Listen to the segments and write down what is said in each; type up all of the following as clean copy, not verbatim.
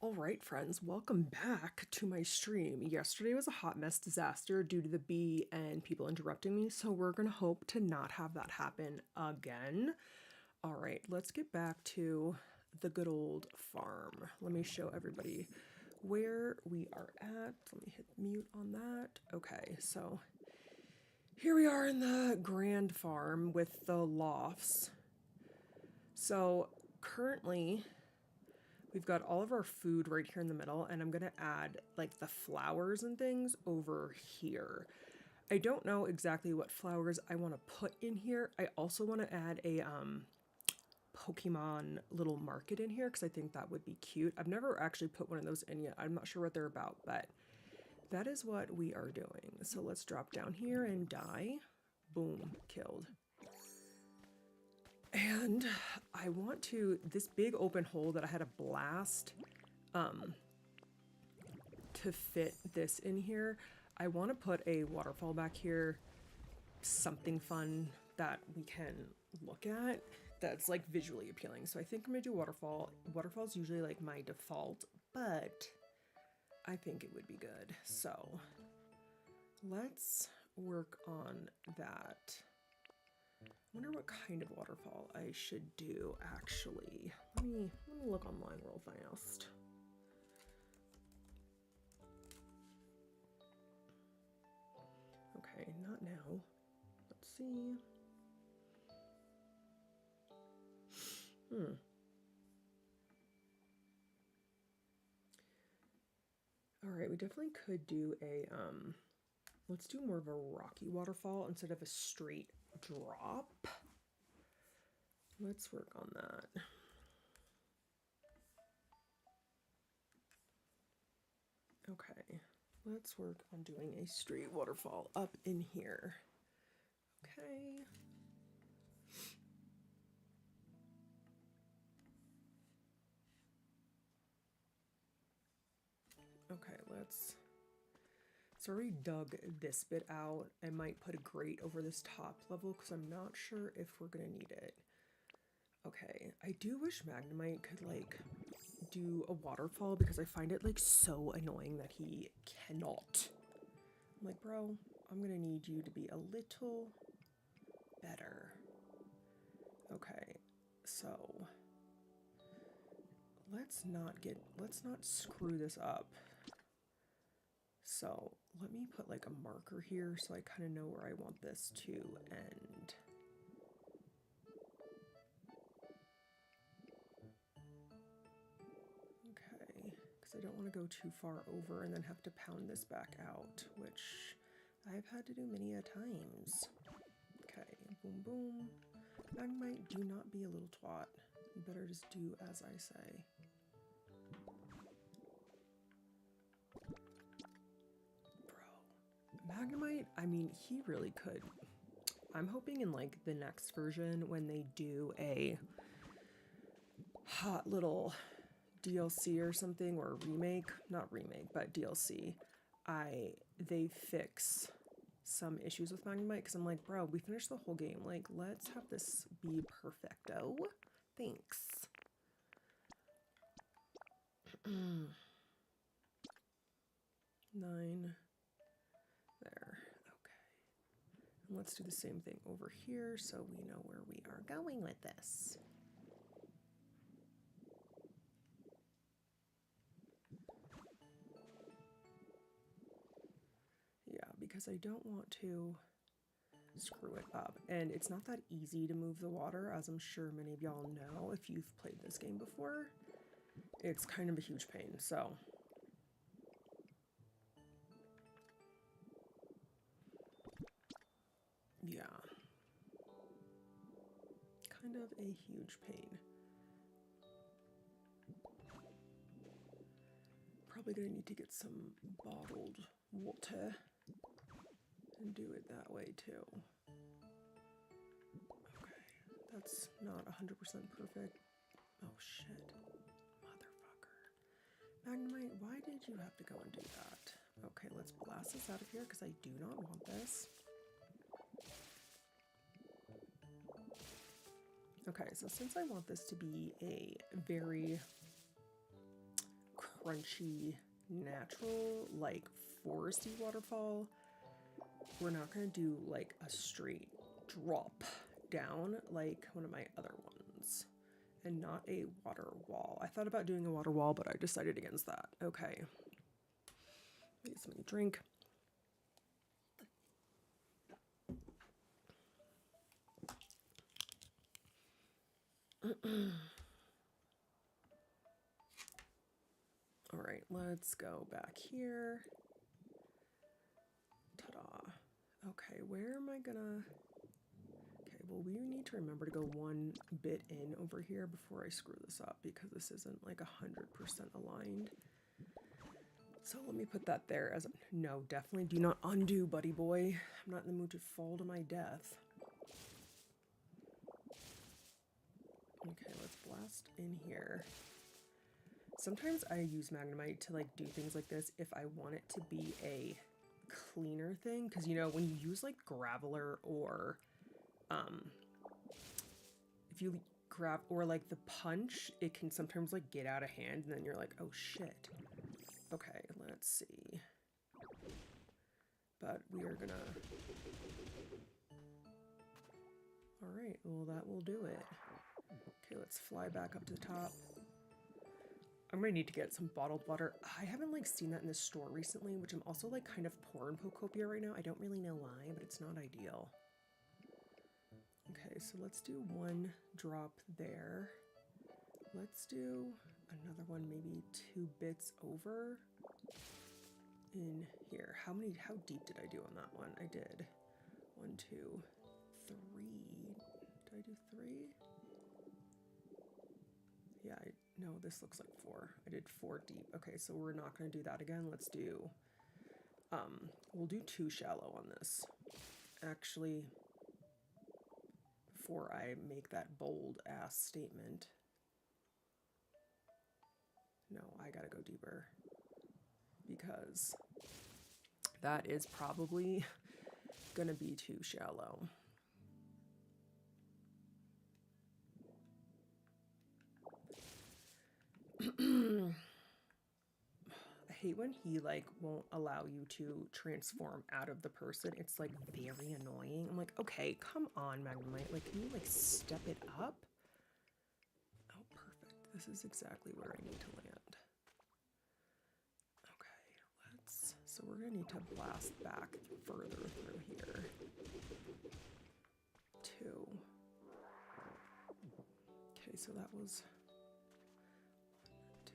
All right, friends, welcome back to my stream. Yesterday was a hot mess disaster due to the bee and people interrupting me, so we're gonna hope to not have that happen again. All right, let's get back to the good old farm. Let me show everybody where we are at. Let me hit mute on that. Okay, so here we are in the grand farm with the lofts. So currently, we've got all of our food right here in the middle, and I'm gonna add like the flowers and things over here. I don't know exactly what flowers I want to put in here. I also want to add a Pokemon little market in here because I think that would be cute. I've never actually put one of those in yet. I'm not sure what they're about, but that is what we are doing. So let's drop down here and die. Boom, killed. And I want to, this big open hole that I had a blast to fit this in here, I want to put a waterfall back here, something fun that we can look at that's like visually appealing. So I think I'm gonna do waterfall. Waterfall's usually like my default, but I think it would be good. So let's work on that. I wonder what kind of waterfall I should do actually. Let me look online real fast. Okay, not now. Let's see. All right, we definitely could do a, let's do more of a rocky waterfall instead of a straight drop. Let's work on that. Okay, let's work on doing a straight waterfall up in here. Okay. Okay, let's already dug this bit out. I might put a grate over this top level because I'm not sure if we're gonna need it. Okay, I do wish Magnemite could like do a waterfall because I find it like so annoying that he cannot. I'm like, bro, I'm gonna need you to be a little better. Okay, so let's not screw this up. So let me put like a marker here so I kind of know where I want this to end. Okay, because I don't want to go too far over and then have to pound this back out, which I've had to do many a times. Okay, boom, boom. Magnemite, do not be a little twat. You better just do as I say. Magnemite, I mean, he really could. I'm hoping in like the next version when they do a hot little DLC or something, or remake, not remake, but DLC, they fix some issues with Magnemite because I'm like, bro, we finished the whole game. Like, let's have this be perfecto. Thanks. 9. There. Okay. And let's do the same thing over here so we know where we are going with this. Yeah, because I don't want to screw it up. And it's not that easy to move the water, as I'm sure many of y'all know if you've played this game before. It's kind of a huge pain, so. Yeah. Kind of a huge pain. Probably gonna need to get some bottled water and do it that way too. Okay, that's not 100% perfect. Oh shit. Motherfucker. Magnemite, why did you have to go and do that? Okay, let's blast this out of here because I do not want this. Okay, so since I want this to be a very crunchy, natural, like foresty waterfall. We're not gonna do like a straight drop down like one of my other ones. And not a water wall. I thought about doing a water wall, but I decided against that. Okay. Get something to drink. All right, let's go back here. Ta-da. Okay, where am I gonna... Okay, well, we need to remember to go one bit in over here before I screw this up because this isn't like 100% aligned. So let me put that there as a... No, definitely do not undo, buddy boy. I'm not in the mood to fall to my death. Okay, let's blast in here. Sometimes I use Magnemite to like do things like this if I want it to be a cleaner thing. Because, you know, when you use like Graveler or if you grab or like the punch, it can sometimes like get out of hand and then you're like, oh shit. Okay, let's see. But we are gonna... Alright, well that will do it. Okay, let's fly back up to the top. I'm gonna need to get some bottled water. I haven't like seen that in the store recently, which I'm also like kind of poor in Pokopia right now. I don't really know why, but it's not ideal. Okay, so let's do one drop there. Let's do another one, maybe 2 bits over in here. How deep did I do on that one? I did 1, 2, 3. Did I do 3? Yeah, no, this looks like 4. I did 4 deep. Okay, so we're not going to do that again. Let's do, we'll do 2 shallow on this. Actually, before I make that bold ass statement. No, I gotta go deeper. Because that is probably gonna be too shallow. I hate when he like won't allow you to transform out of the person. It's like very annoying. I'm like, okay, come on, Magnemite. Like, can you like step it up? Oh, perfect. This is exactly where I need to land. Okay, let's... So we're gonna need to blast back further through here. 2. Okay, so that was... 1, 2,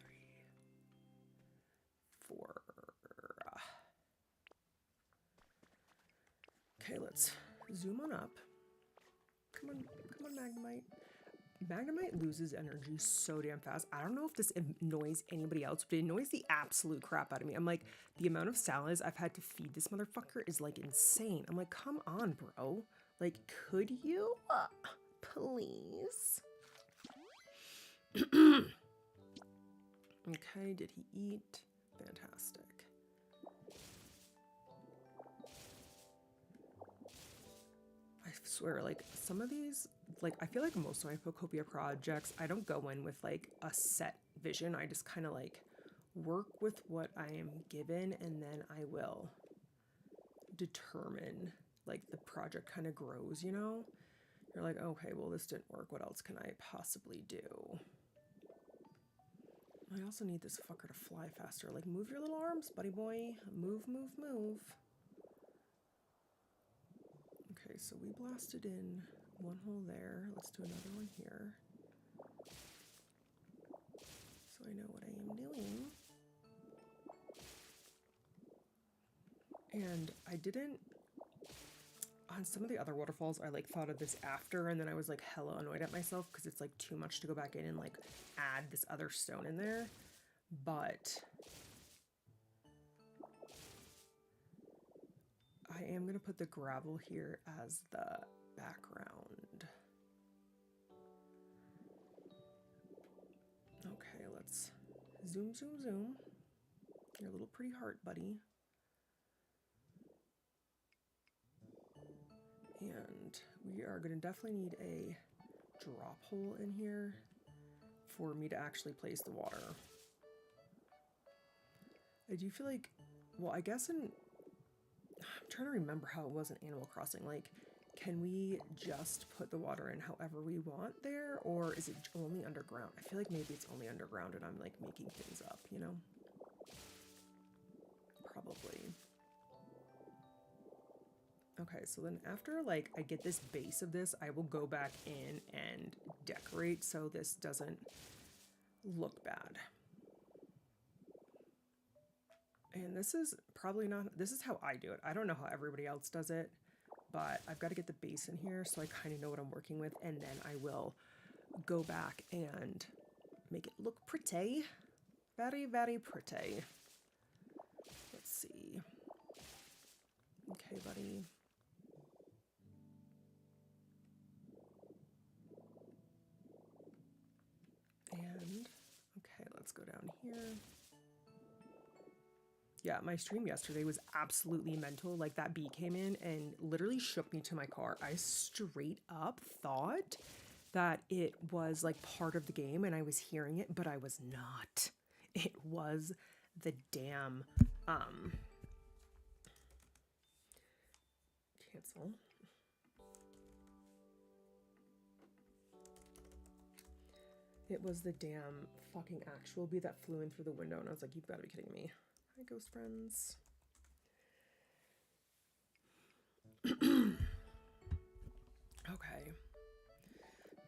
3, 4. Okay, let's zoom on up. Come on, Magnemite. Magnemite loses energy so damn fast. I don't know if this annoys anybody else, but it annoys the absolute crap out of me. I'm like, the amount of salads I've had to feed this motherfucker is like insane. I'm like, come on, bro. Like, could you? Please? Okay, did he eat? Fantastic. I swear, like, some of these, like, I feel like most of my Pokopia projects, I don't go in with, like, a set vision. I just kind of, like, work with what I am given, and then I will determine, like, the project kind of grows, you know? You're like, okay, well, this didn't work. What else can I possibly do? I also need this fucker to fly faster. Like, move your little arms, buddy boy. Move, move, move. Okay, so we blasted in one hole there. Let's do another one here. So I know what I am doing. And I didn't... On some of the other waterfalls, I like thought of this after, and then I was like hella annoyed at myself because it's like too much to go back in and like add this other stone in there. But I am going to put the gravel here as the background. Okay, let's zoom, zoom, zoom. Your little pretty heart, buddy. And we are going to definitely need a drop hole in here for me to actually place the water. I do feel like, well, I guess I'm trying to remember how it was in Animal Crossing. Like, can we just put the water in however we want there, or is it only underground? I feel like maybe it's only underground and I'm like making things up, you know? Probably. Okay, so then after like I get this base of this, I will go back in and decorate so this doesn't look bad. And this is probably not, this is how I do it. I don't know how everybody else does it, but I've got to get the base in here so I kind of know what I'm working with, and then I will go back and make it look pretty. Very, very pretty. Let's see. Okay, buddy. And, okay, let's go down here. Yeah, my stream yesterday was absolutely mental. Like, that bee came in and literally shook me to my car. I straight up thought that it was like part of the game and I was hearing it, but I was not. It was the damn cancel. It was the damn fucking actual bee that flew in through the window, and I was like, you've got to be kidding me. Hi, ghost friends. Okay.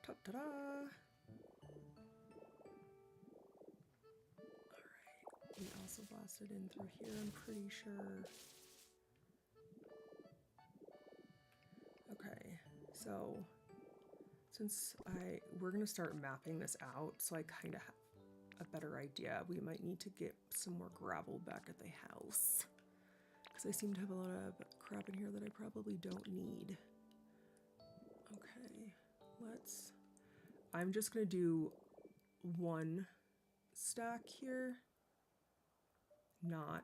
Ta-da! Alright. We also blasted in through here, I'm pretty sure. Okay, so since we're gonna start mapping this out, so I kind of have a better idea, we might need to get some more gravel back at the house, because I seem to have a lot of crap in here that I probably don't need. Okay, I'm just gonna do one stack here, not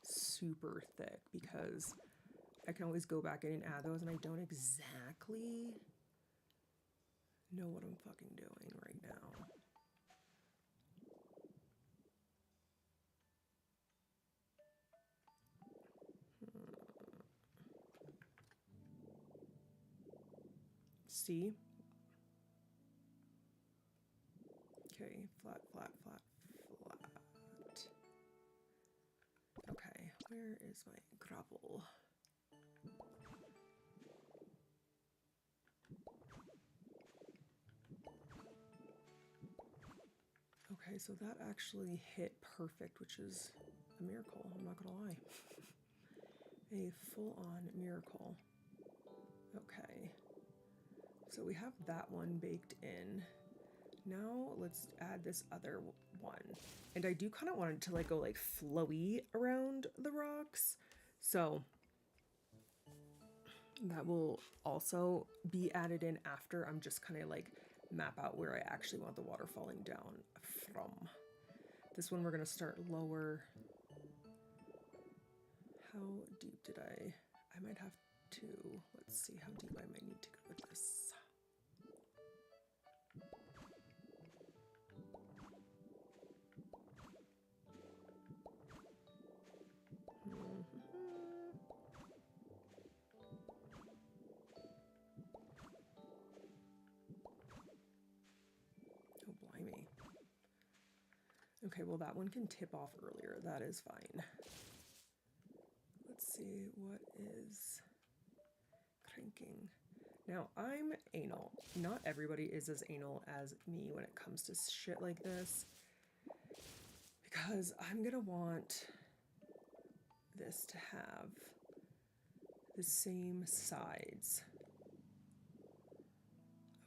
super thick, because I can always go back in and add those, and I don't exactly know what I'm fucking doing right now. See? Okay, flat, flat, flat, flat. Okay, where is my gravel? Okay, so that actually hit perfect, which is a miracle, I'm not gonna lie. A full-on miracle. Okay, so we have that one baked in. Now let's add this other one. And I do kind of want it to like go like flowy around the rocks. So that will also be added in after. I'm just kind of like map out where I actually want the water falling down from. This one we're gonna start lower. How deep did I might have to, let's see how deep I might need to go with this. Oh, blimey. Okay, well that one can tip off earlier. That is fine. Let's see, what is cranking? Now, I'm anal. Not everybody is as anal as me when it comes to shit like this, because I'm gonna want this to have the same sides.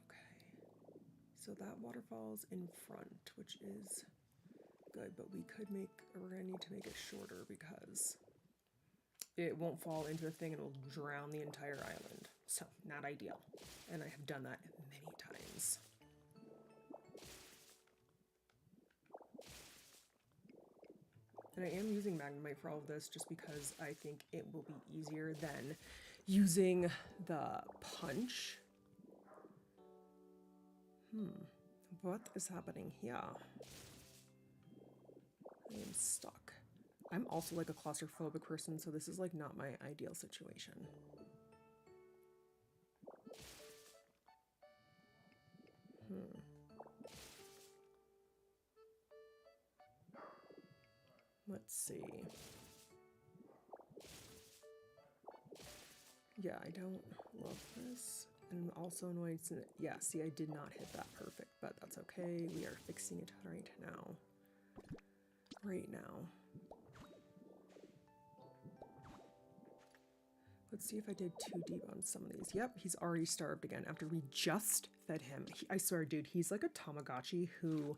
Okay, so that waterfall's in front, which is good, but we're gonna need to make it shorter because it won't fall into the thing and it'll drown the entire island. So, not ideal. And I have done that many times. And I am using Magnemite for all of this just because I think it will be easier than using the punch. What is happening here? I am stuck. I'm also like a claustrophobic person, so this is like not my ideal situation. Let's see. Yeah, I don't love this. And I'm also annoyed. Yeah, see, I did not hit that perfect, but that's okay. We are fixing it right now. Right now. Let's see if I did too deep on some of these. Yep, he's already starved again after we just fed him. I swear, dude, he's like a Tamagotchi who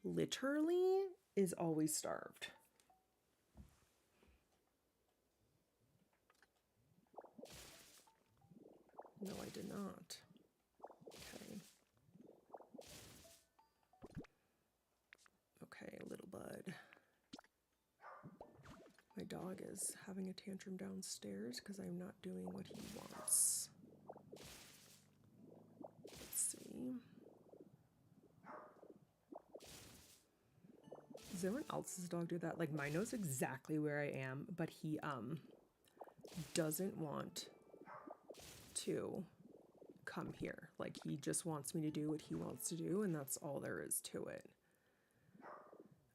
literally is always starved. No, I did not. Okay. Okay, little bud. My dog is having a tantrum downstairs because I'm not doing what he wants. Let's see. Does anyone else's dog do that? Like, mine knows exactly where I am, but he doesn't want to come here. Like, he just wants me to do what he wants to do, and that's all there is to it.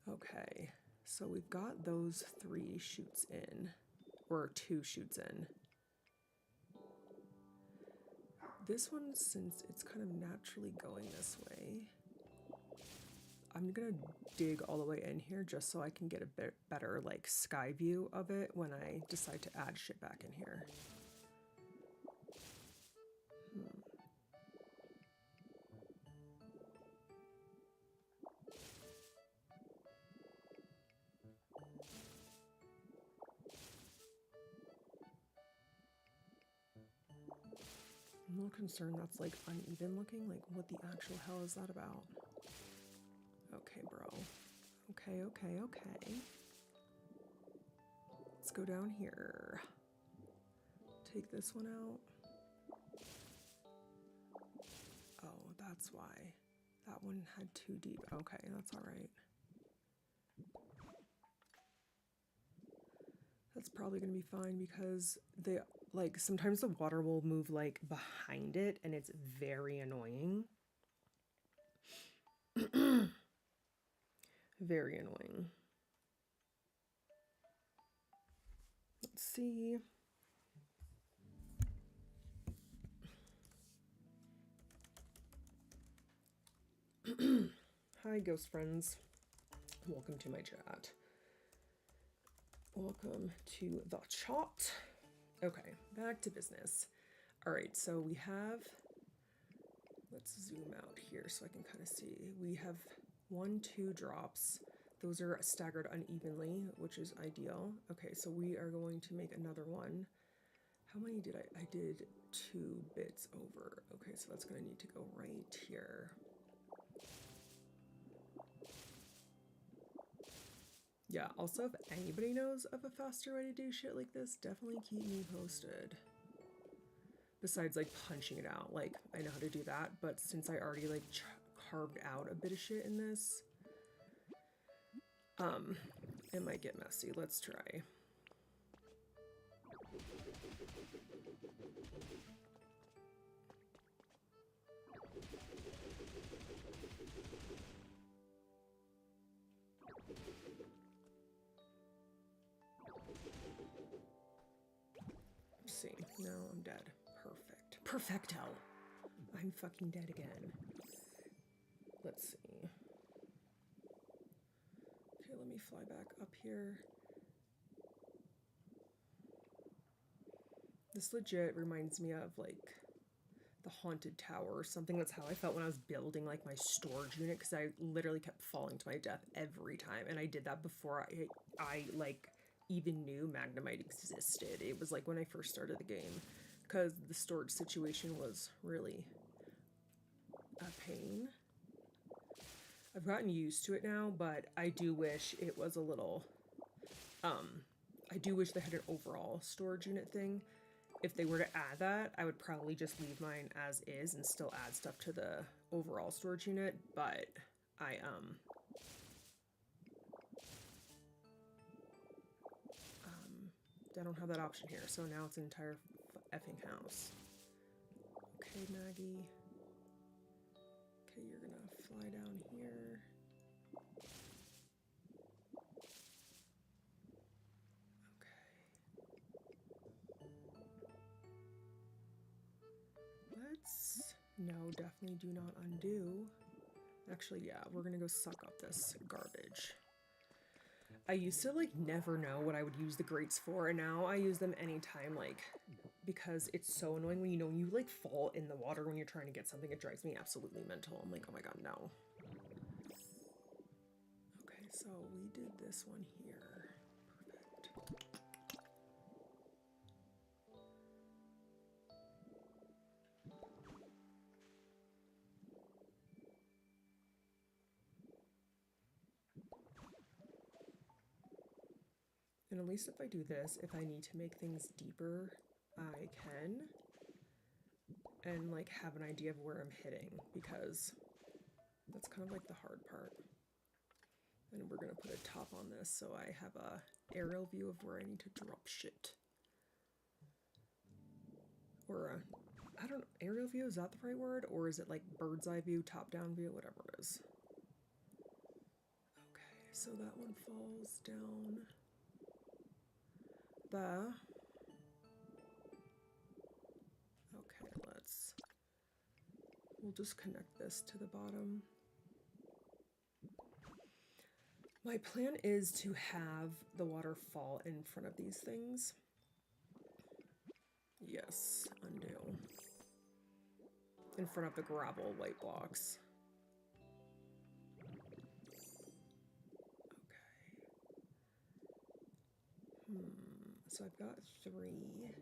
Okay, so we've got those 3 chutes in, or 2 chutes in. This one, since it's kind of naturally going this way, I'm gonna dig all the way in here just so I can get a bit better like sky view of it when I decide to add shit back in here. I'm a little concerned that's like uneven looking. Like, what the actual hell is that about? Okay, bro. Okay, okay, okay. Let's go down here. Take this one out. Oh, that's why. That one had too deep. Okay, that's all right. That's probably gonna be fine because they like sometimes the water will move like behind it and it's very annoying. Very annoying. Let's see. Hi, ghost friends. Welcome to my chat. Welcome to the chat. Okay, back to business. All right, so we have, let's zoom out here so I can kind of see. We have 1, 2 drops. Those are staggered unevenly, which is ideal. Okay, so we are going to make another one. How many did I did 2 bits over. Okay, so that's gonna need to go right here. Yeah, also if anybody knows of a faster way to do shit like this, definitely keep me posted. Besides like punching it out, like I know how to do that, but since I already like carved out a bit of shit in this, it might get messy. Let's try. See, no, I'm dead. Perfect. Perfecto. I'm fucking dead again. Let's see. Okay, let me fly back up here. This legit reminds me of like the haunted tower or something. That's how I felt when I was building like my storage unit, because I literally kept falling to my death every time, and I did that before I like even knew Magnemite existed. It was like when I first started the game, because the storage situation was really a pain. I've gotten used to it now, but I do wish it was a little, I do wish they had an overall storage unit thing. If they were to add that, I would probably just leave mine as is and still add stuff to the overall storage unit, but I don't have that option here, so now it's an entire effing house. Okay, Maggie. Okay, you're gonna fly down here. No, definitely do not undo. Actually, yeah, we're gonna go suck up this garbage. I used to like never know what I would use the grates for, and now I use them anytime, like, because it's so annoying when you like fall in the water when you're trying to get something. It drives me absolutely mental. I'm like, oh my god, no. Okay, so we did this one here. Perfect. And at least if I do this, if I need to make things deeper, I can. And like have an idea of where I'm hitting, because that's kind of like the hard part. And we're gonna put a top on this so I have a aerial view of where I need to drop shit. Or I don't know, aerial view, is that the right word? Or is it like bird's eye view, top down view, whatever it is. Okay, so that one falls down. Okay, we'll just connect this to the bottom. My plan is to have the water fall in front of these things. Yes, undo. In front of the gravel white blocks. Okay. So I've got 3.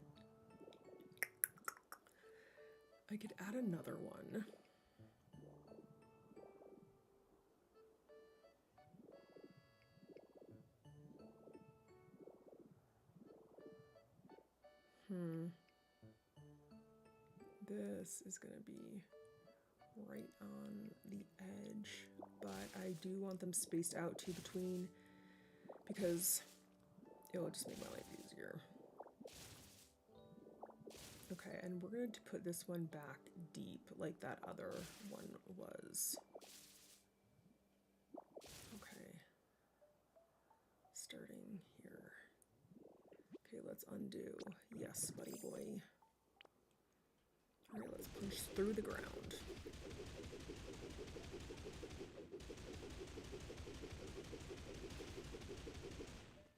I could add another one. This is gonna be right on the edge, but I do want them spaced out too between, because it will just make my life easier. Okay, and we're going to put this one back deep like that other one was. Okay. Starting here. Okay, let's undo. Yes, buddy boy. Alright, let's push through the ground.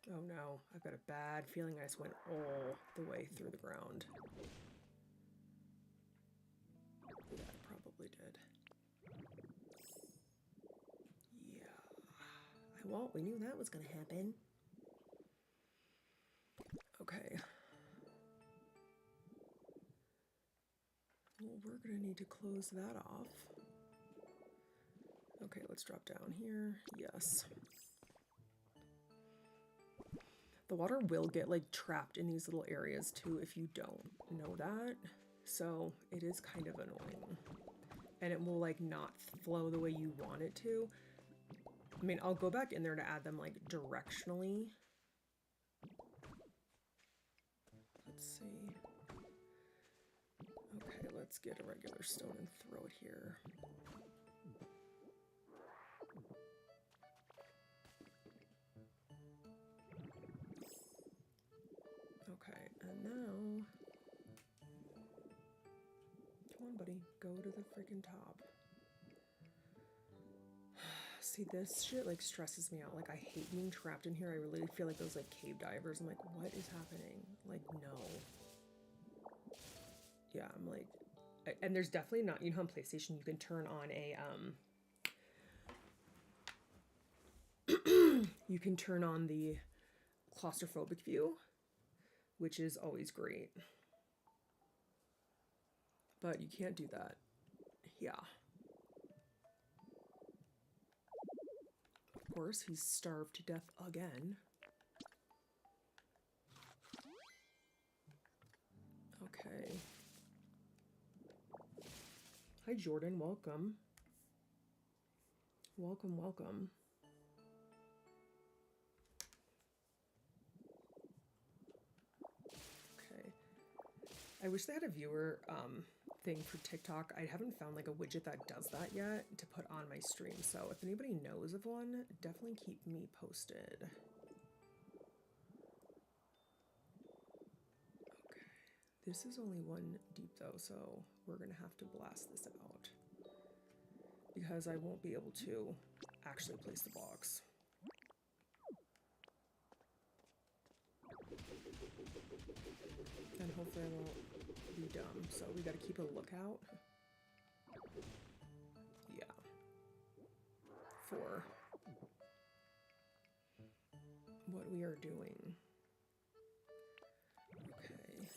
Oh no, I've got a bad feeling I just went all the way through the ground. Yeah, I probably did. Yeah. Well, we knew that was gonna happen. Okay. Well, we're gonna need to close that off. Okay, let's drop down here. Yes. The water will get like trapped in these little areas too if you don't know that. So it is kind of annoying. And it will like not flow the way you want it to. I mean, I'll go back in there to add them like directionally. Let's see. Okay, let's get a regular stone and throw it here. Okay, and now, come on buddy, go to the freaking top. See, this shit like stresses me out. Like, I hate being trapped in here. I really feel like those like cave divers. I'm like, what is happening? Like, no. Yeah, I'm like, and there's definitely not, you know, on PlayStation you can turn on a you can turn on the claustrophobic view, which is always great. But you can't do that. Yeah. Of course, he's starved to death again. Okay. Hi, Jordan. Welcome. Welcome, welcome. I wish they had a viewer thing for TikTok. I haven't found like a widget that does that yet to put on my stream. So if anybody knows of one, definitely keep me posted. Okay, this is only one deep though, so we're gonna have to blast this out because I won't be able to actually place the blocks. And hopefully I won't be dumb, so we gotta keep a lookout. Yeah. For what we are doing. Okay.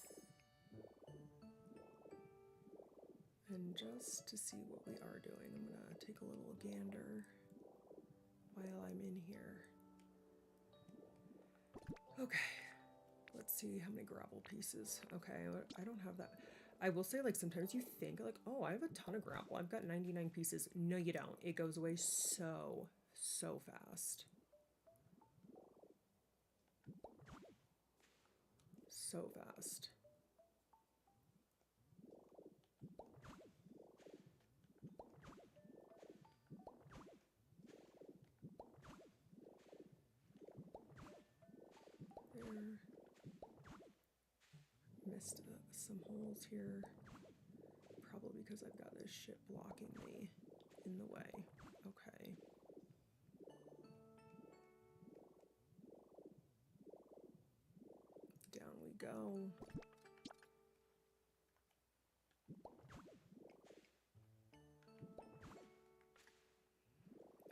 And just to see what we are doing, I'm gonna take a little gander while I'm in here. Okay. Let's see how many gravel pieces. Okay, I don't have that. I will say, like, sometimes you think, like, oh, I have a ton of gravel. I've got 99 pieces. No, you don't. It goes away so fast. So fast. There. Missed some holes here. Probably because I've got this shit blocking me in the way. Okay. Down we go.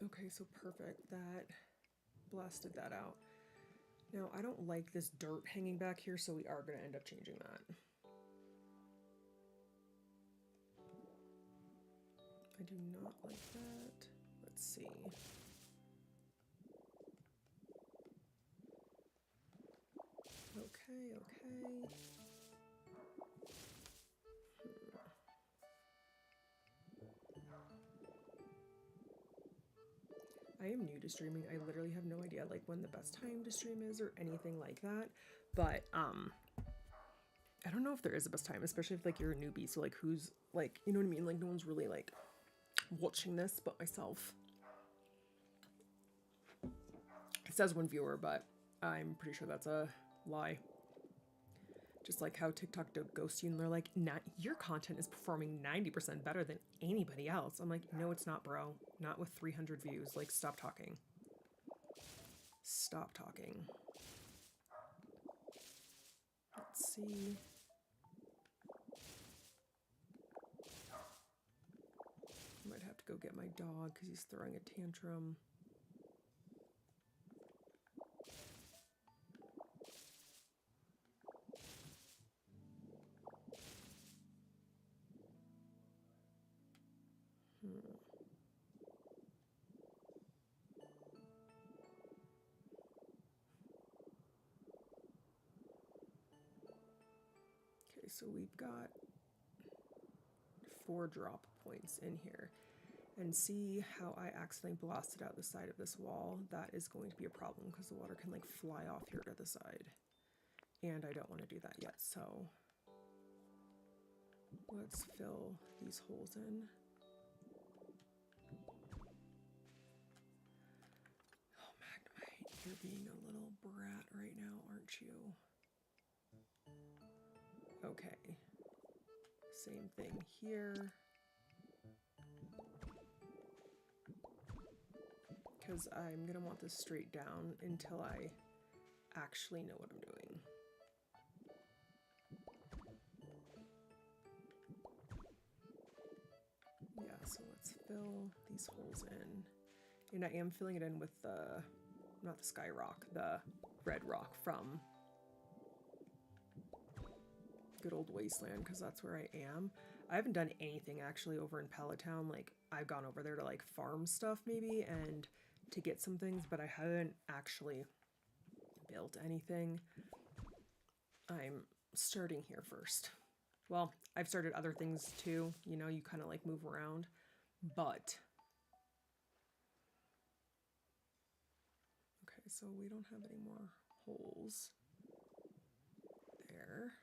Okay, so perfect. That blasted that out. Now, I don't like this dirt hanging back here, so we are going to end up changing that. I do not like that. Let's see. Okay. I am new to streaming. I literally have no idea like when the best time to stream is or anything like that. But I don't know if there is a best time, especially if like you're a newbie. So like who's like, you know what I mean? Like no one's really like watching this but myself. It says one viewer, but I'm pretty sure that's a lie. Just like how TikTok ghosts you and they're like, "Not your content is performing 90% better than anybody else." I'm like, no, it's not, bro. Not with 300 views. Like, stop talking. Stop talking. Let's see. I might have to go get my dog because he's throwing a tantrum. Okay, so we've got 4 drop points in here. And see how I accidentally blasted out the side of this wall? That is going to be a problem because the water can like fly off here to the side. And I don't want to do that yet, so let's fill these holes in. Oh, Magnemite, you're being a little brat right now, aren't you? Okay. Same thing here. Because I'm going to want this straight down until I actually know what I'm doing. Yeah, so let's fill these holes in. And I am filling it in with the, not the sky rock, the red rock from good old Wasteland, because that's where I am. I haven't done anything actually over in Palatown. Like, I've gone over there to like farm stuff maybe and to get some things, but I haven't actually built anything. I'm starting here first. Well, I've started other things too. You know, you kind of like move around, but okay, so we don't have any more holes there.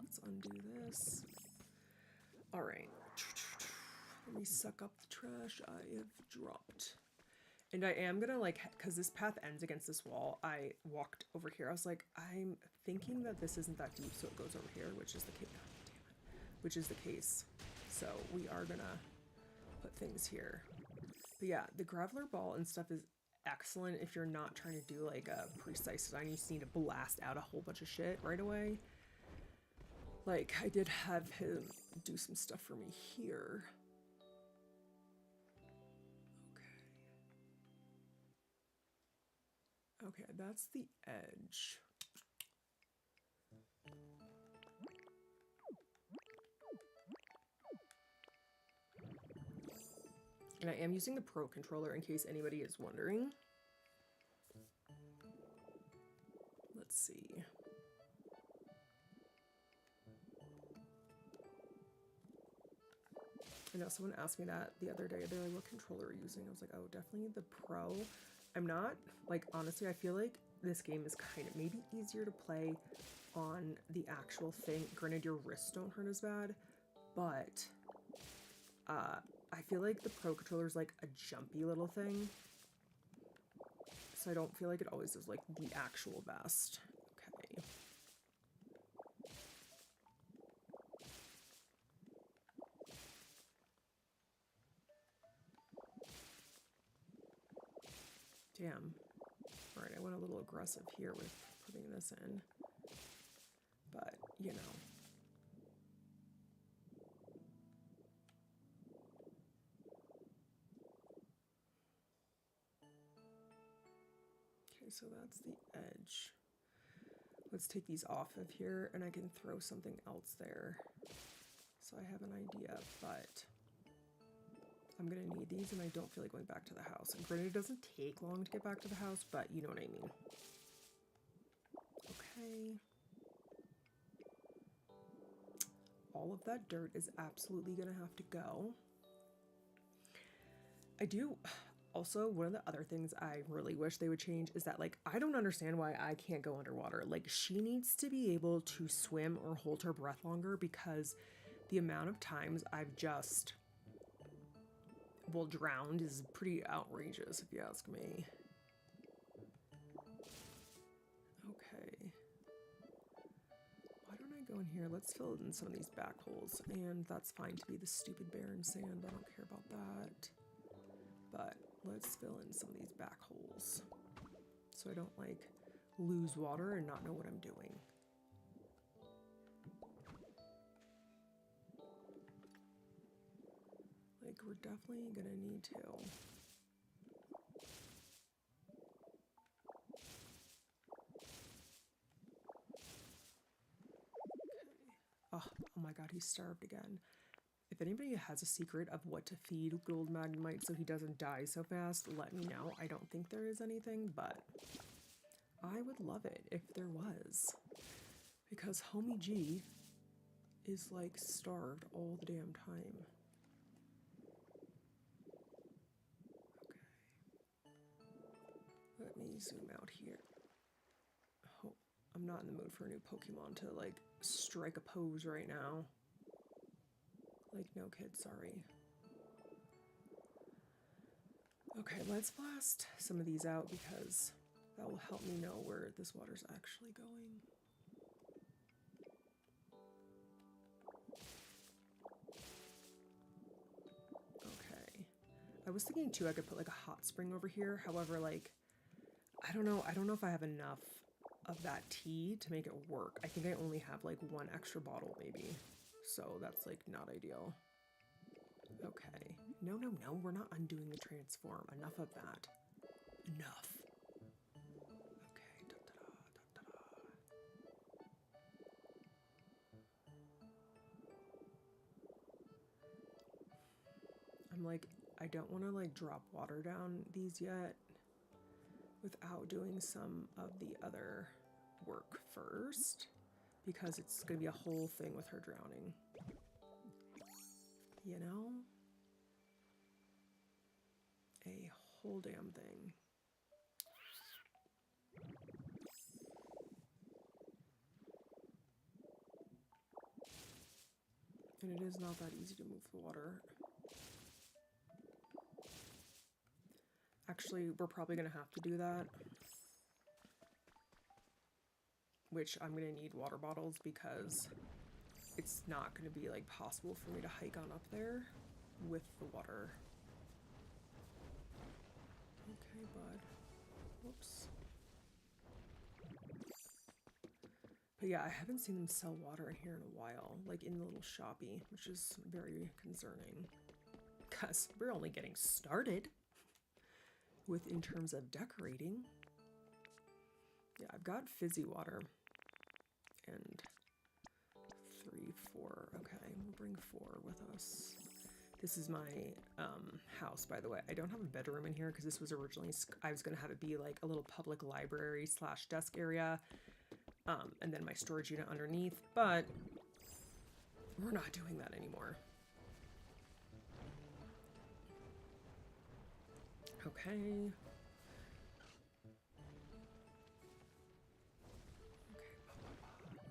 Let's undo this. All right. Let me suck up the trash I have dropped. And I am gonna like, cause this path ends against this wall, I walked over here. I was like, I'm thinking that this isn't that deep, so it goes over here, which is the case. Which is the case. So we are gonna put things here. But yeah, the graveler ball and stuff is excellent if you're not trying to do like a precise design. You just need to blast out a whole bunch of shit right away. Like, I did have him do some stuff for me here. Okay, that's the edge. And I am using the Pro controller in case anybody is wondering. Let's see. I know someone asked me that the other day. They're like, what controller are you using? I was like, oh, definitely the Pro. I'm not, like, honestly, I feel like this game is kind of maybe easier to play on the actual thing. Granted, your wrists don't hurt as bad, but I feel like the Pro controller is like a jumpy little thing. So I don't feel like it always is like the actual best. Okay. Damn. All right, I went a little aggressive here with putting this in. But, you know. Okay, so that's the edge. Let's take these off of here and I can throw something else there. So I have an idea, but I'm gonna need these and I don't feel like going back to the house. And granted, it doesn't take long to get back to the house, but you know what I mean. Okay. All of that dirt is absolutely gonna have to go. I do also, one of the other things I really wish they would change is that, like, I don't understand why I can't go underwater. Like, she needs to be able to swim or hold her breath longer because the amount of times I've just, well, drowned is pretty outrageous if you ask me. Okay. Why don't I go in here? Let's fill in some of these back holes. And that's fine to be the stupid barren sand. I don't care about that. But let's fill in some of these back holes so I don't like lose water and not know what I'm doing. Like, we're definitely gonna need to. Oh my god, he's starved again. If anybody has a secret of what to feed gold magnemite so he doesn't die so fast, let me know. I don't think there is anything, but I would love it if there was. Because homie G is like starved all the damn time. Okay. Let me zoom out here. Oh, I'm not in the mood for a new Pokemon to like strike a pose right now. Like, no kid, sorry. Okay, let's blast some of these out because that will help me know where this water's actually going. Okay. I was thinking too I could put like a hot spring over here. However, like, I don't know if I have enough of that tea to make it work. I think I only have like one extra bottle maybe. So that's like not ideal. Okay. No, we're not undoing the transform. Enough of that. Enough. Okay. I'm like, I don't want to like drop water down these yet without doing some of the other work first because it's going to be a whole thing with her drowning. You know? A whole damn thing. And it is not that easy to move the water. Actually, we're probably going to have to do that. Which I'm going to need water bottles because it's not going to be like possible for me to hike on up there with the water. Okay, bud. Whoops. But yeah, I haven't seen them sell water in here in a while, like in the little shoppy, which is very concerning. Because we're only getting started with in terms of decorating. Yeah, I've got fizzy water. And 3, 4. Okay, we'll bring 4 with us. This is my house, by the way. I don't have a bedroom in here because this was originally, I was going to have it be like a little public library / desk area. And then my storage unit underneath, but we're not doing that anymore. Okay.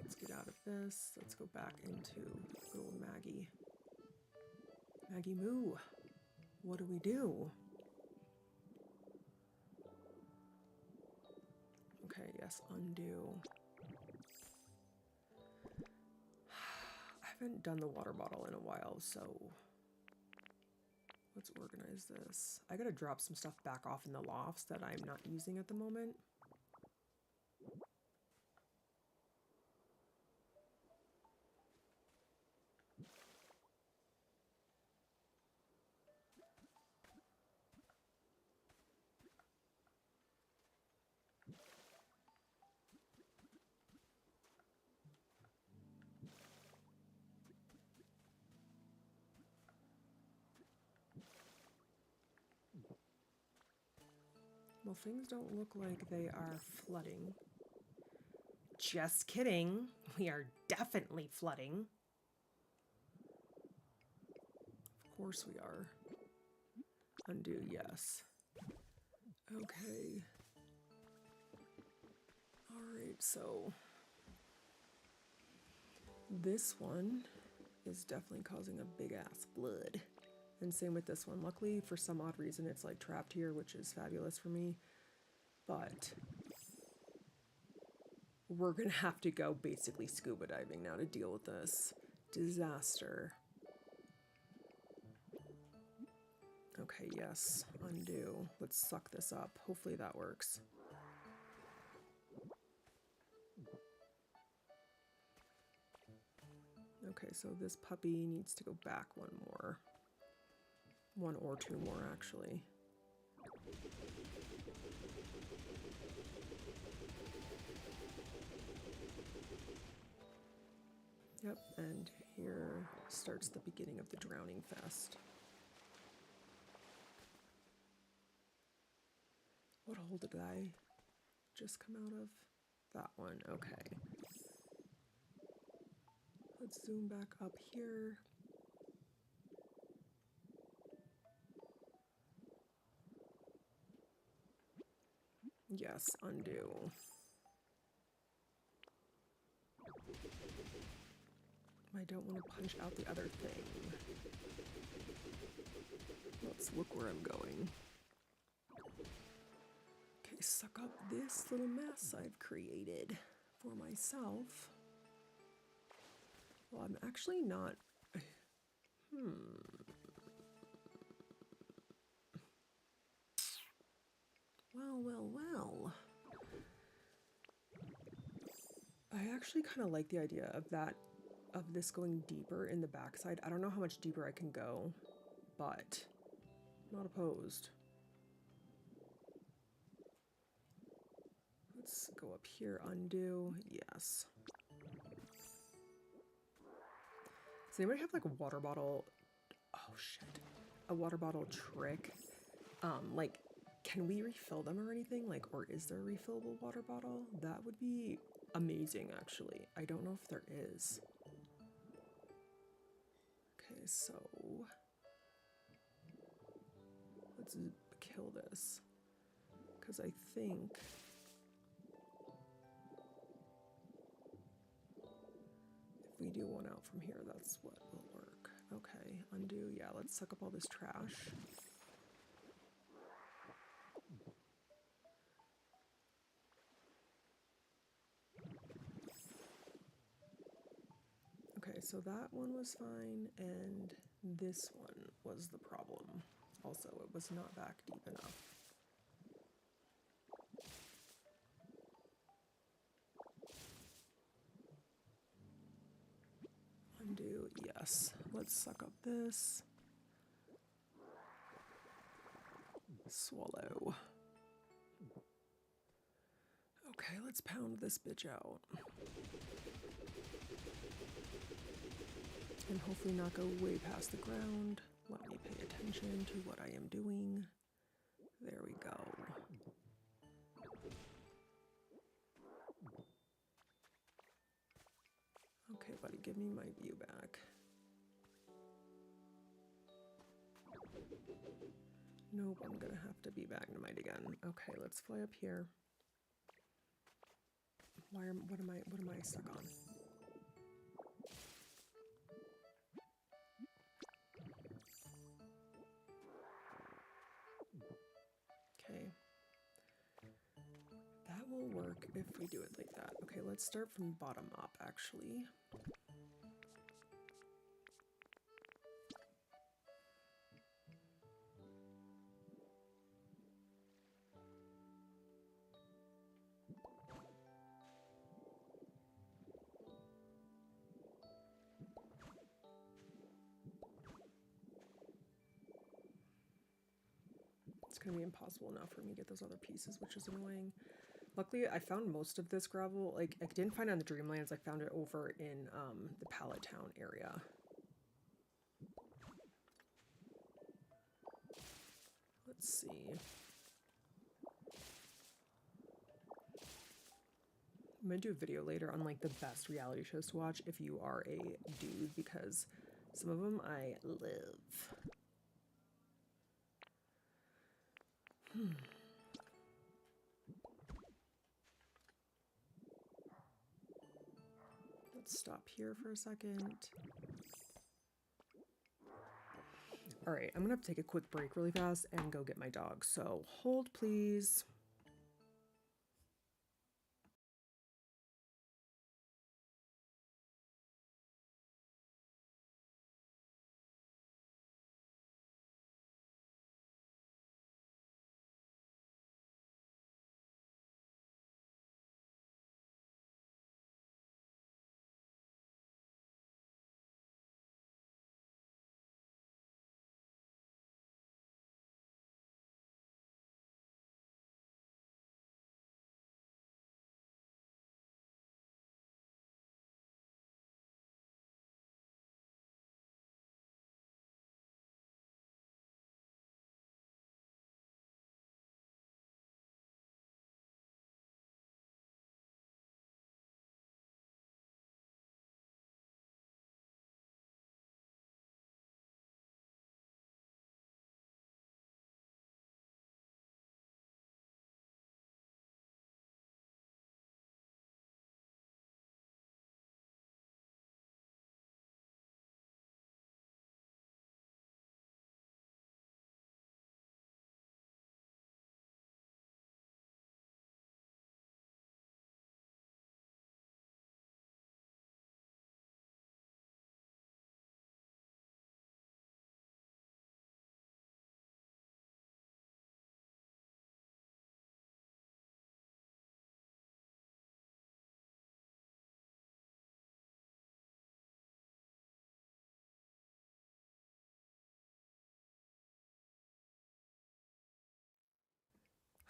Let's get out of this. Let's go back into little Maggie. Maggie Moo, what do we do? Okay, yes, undo. I haven't done the water bottle in a while, so let's organize this. I gotta drop some stuff back off in the lofts that I'm not using at the moment. Well, things don't look like they are flooding. Just kidding. We are definitely flooding. Of course we are. Undo, yes. Okay. Alright, so this one is definitely causing a big ass flood. And same with this one. Luckily, for some odd reason, it's like trapped here, which is fabulous for me. But we're gonna have to go basically scuba diving now to deal with this disaster. Okay, yes, undo. Let's suck this up. Hopefully that works. Okay, so this puppy needs to go back one more. 1 or 2 more, actually. Yep, and here starts the beginning of the drowning fest. What hole did I just come out of? That one, okay. Let's zoom back up here. Yes, undo. I don't want to punch out the other thing. Let's look where I'm going. Okay, suck up this little mess I've created for myself. Well, I'm actually not... Well. I actually kind of like the idea of this going deeper in the backside. I don't know how much deeper I can go, but I'm not opposed. Let's go up here, undo, yes. Does anybody have like a water bottle? Oh shit. A water bottle trick? Like, can we refill them or anything? Like, or is there a refillable water bottle? That would be amazing, actually. I don't know if there is. Okay, so let's kill this. Because I think if we do one out from here, that's what will work. Okay, undo. Yeah, let's suck up all this trash. Okay, so that one was fine, and this one was the problem. Also, it was not back deep enough. Undo, yes. Let's suck up this. Swallow. Okay, let's pound this bitch out. And hopefully not go way past the ground. Let me pay attention to what I am doing. There we go. Okay, buddy, give me my view back. Nope, I'm gonna have to be Magnemite again. Okay, let's fly up here. What am I stuck on? Okay. That will work if we do it like that. Okay, let's start from bottom up, actually. It's gonna be impossible now for me to get those other pieces, which is annoying. Luckily, I found most of this gravel. Like, I didn't find it on the Dreamlands. I found it over in the Pallet Town area. Let's see. I'm gonna do a video later on like the best reality shows to watch if you are a dude, because some of them I love. Let's stop here for a second. All right, I'm gonna have to take a quick break really fast and go get my dog. So hold, please.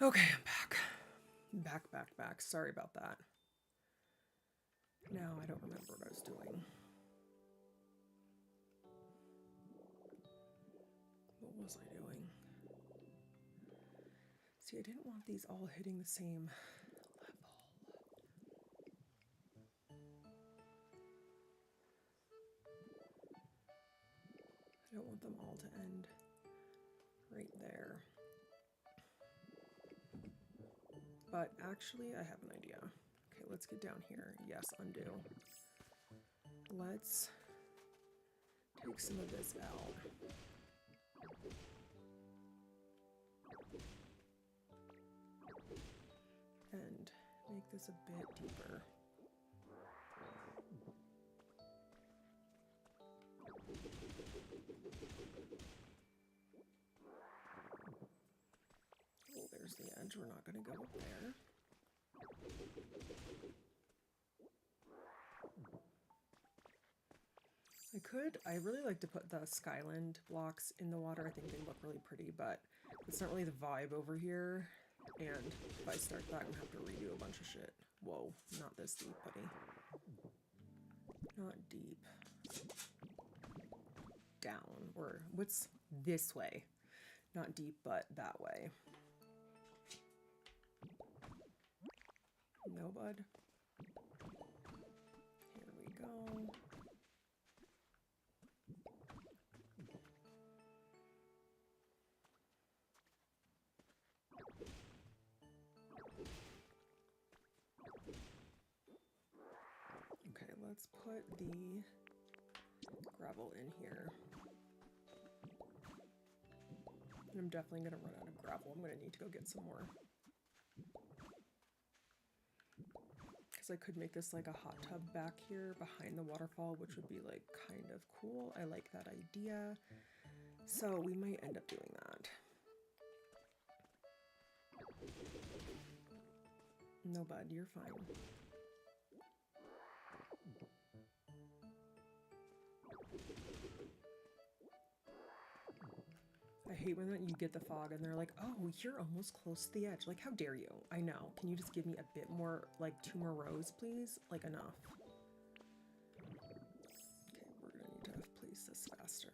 Okay, I'm back. Back. Sorry about that. Now I don't remember what I was doing. What was I doing? See, I didn't want these all hitting the same level. I don't want them all to end right there. But actually, I have an idea. Okay, let's get down here. Yes, undo. Let's Take some of this out. And make this a bit deeper. Oh, there's the edge. We're not going to go up there. I really like to put the Skyland blocks in the water. I think they look really pretty, but it's not really the vibe over here. And if I start that, I'm going to have to redo a bunch of shit. Whoa, not this deep, buddy. Not deep. Down, or what's this way? Not deep, but that way. No, bud. Here we go. Okay, let's put the gravel in here. And I'm definitely going to run out of gravel. I'm going to need to go get some more. Because I could make this like a hot tub back here behind the waterfall, which would be like kind of cool. I like that idea. So we might end up doing that. No, bud, you're fine. I hate when you get the fog and they're like, oh, you're almost close to the edge. Like, how dare you? I know. Can you just give me a bit more, like 2 more rows, please? Like, enough. Okay, we're gonna need to place this faster.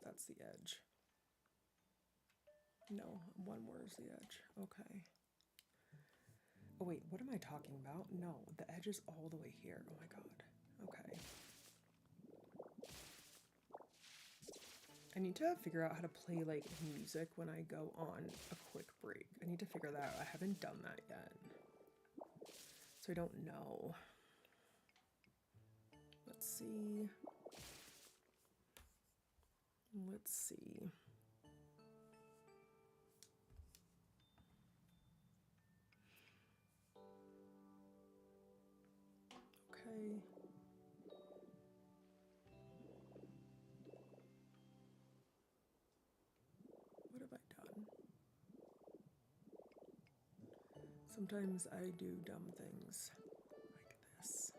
That's the edge. No, one more is the edge. Okay. Oh wait, what am I talking about? No, the edge is all the way here. Oh my god. Okay. I need to figure out how to play like music when I go on a quick break. I need to figure that out. I haven't done that yet. So I don't know. Let's see. Let's see. Okay. What have I done? Sometimes I do dumb things like this.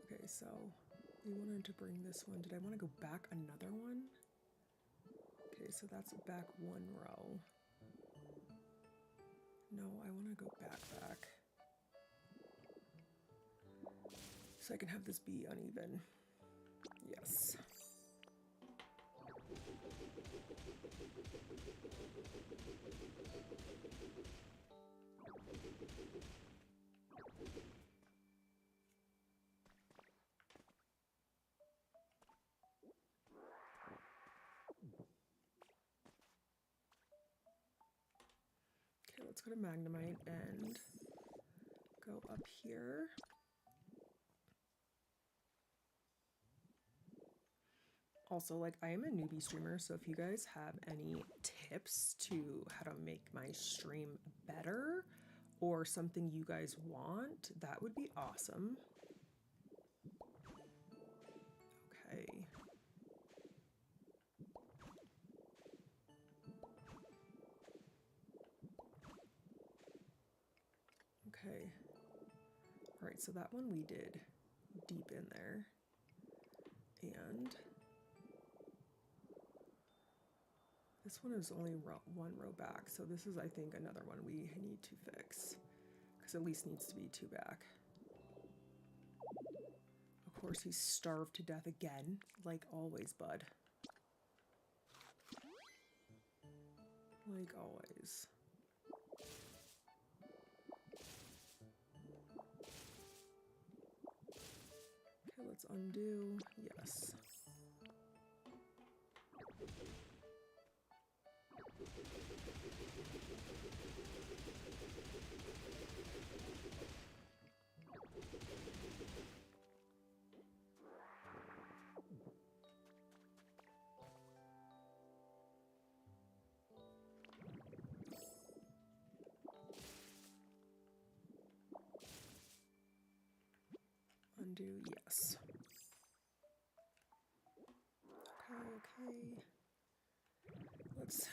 Okay, so we wanted to bring this one. Did I want to go back another one? Okay, so that's back 1 row. No, I want to go back. So I can have this be uneven. Yes. Okay, let's go to Magnemite and go up here. Also, like, I am a newbie streamer, so if you guys have any tips to how to make my stream better or something you guys want, that would be awesome. Okay. Okay. All right, so that one we did deep in there. And this one is only 1 row back, so this is, I think, another one we need to fix, because at least needs to be 2 back. Of course, he's starved to death again, like always, bud. Like always. let's undo. Yes. Undo, yes. Okay. Let's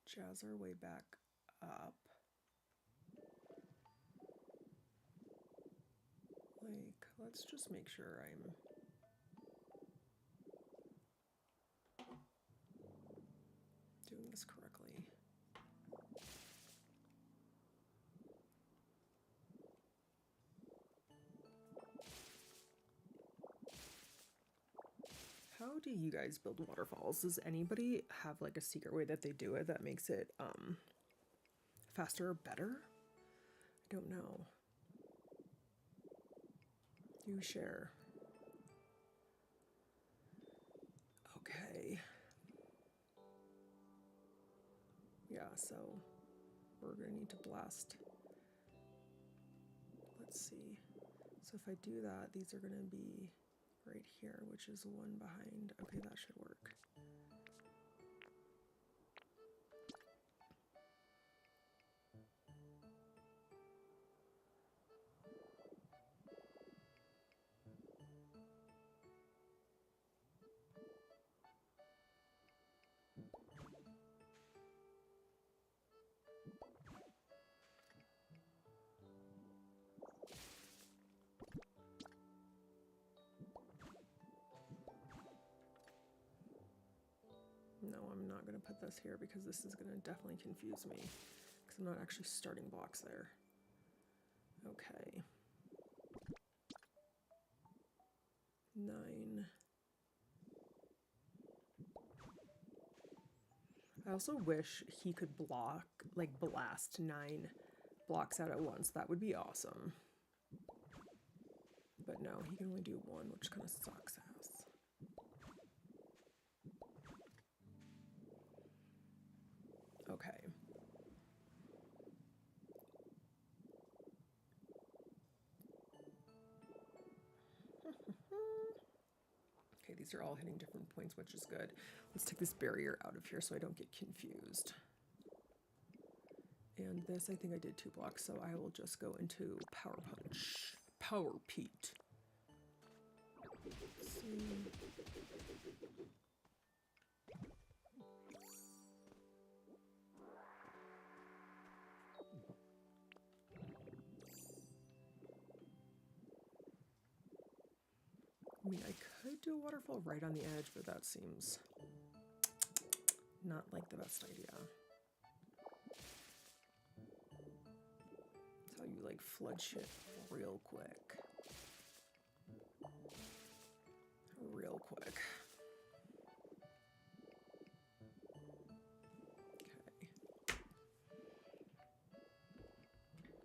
jazz our way back up. Like, let's just make sure I'm doing this correctly. How do you guys build waterfalls? Does anybody have like a secret way that they do it that makes it faster or better? I don't know. Do share. Okay. Yeah, so we're gonna need to blast. Let's see. So if I do that, these are gonna be right here, which is one behind. Okay, that should work. No, I'm not going to put this here because this is going to definitely confuse me because I'm not actually starting blocks there. Okay. 9. I also wish he could blast 9 blocks out at once. That would be awesome. But no, he can only do 1, which kind of sucks ass. Okay. Okay, these are all hitting different points, which is good. Let's take this barrier out of here so I don't get confused. And this, I think I did 2 blocks, so I will just go into Power Punch. Power Pete. Let's see. I mean, I could do a waterfall right on the edge, but that seems not like the best idea. That's how you like flood shit real quick. Real quick. Okay.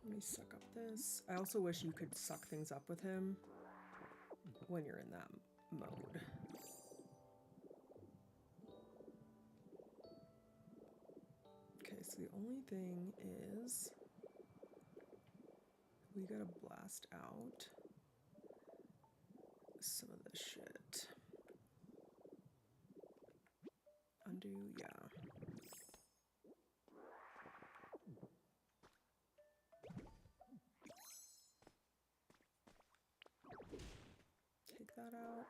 Let me suck up this. I also wish you could suck things up with him when you're in that mode. Okay, so the only thing is we gotta blast out some of this shit. Undo, yeah. Take that out.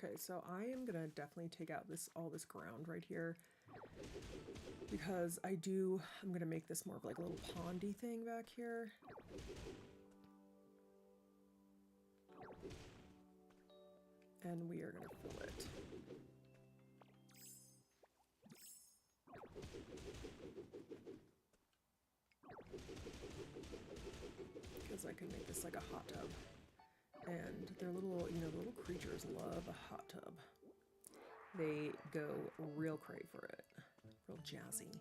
Okay, so I am gonna definitely take out all this ground right here because I'm gonna make this more of like a little pondy thing back here. And we are gonna fill it. because I can make this like a hot tub. And their little, you know, the little creatures love a hot tub. They go real cray for it. Real jazzy.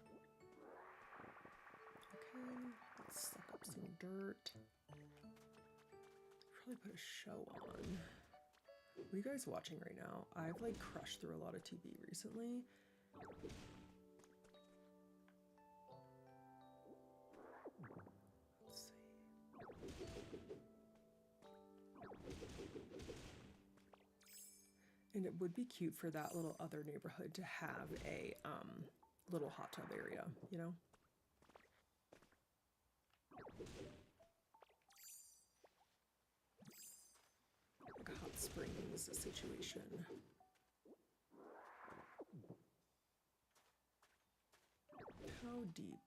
Okay, let's suck up some dirt. Probably put a show on. What are you guys watching right now? I've like crushed through a lot of TV recently. Let's see. And it would be cute for that little other neighborhood to have a little hot tub area, you know? Like a hot springs situation. How deep?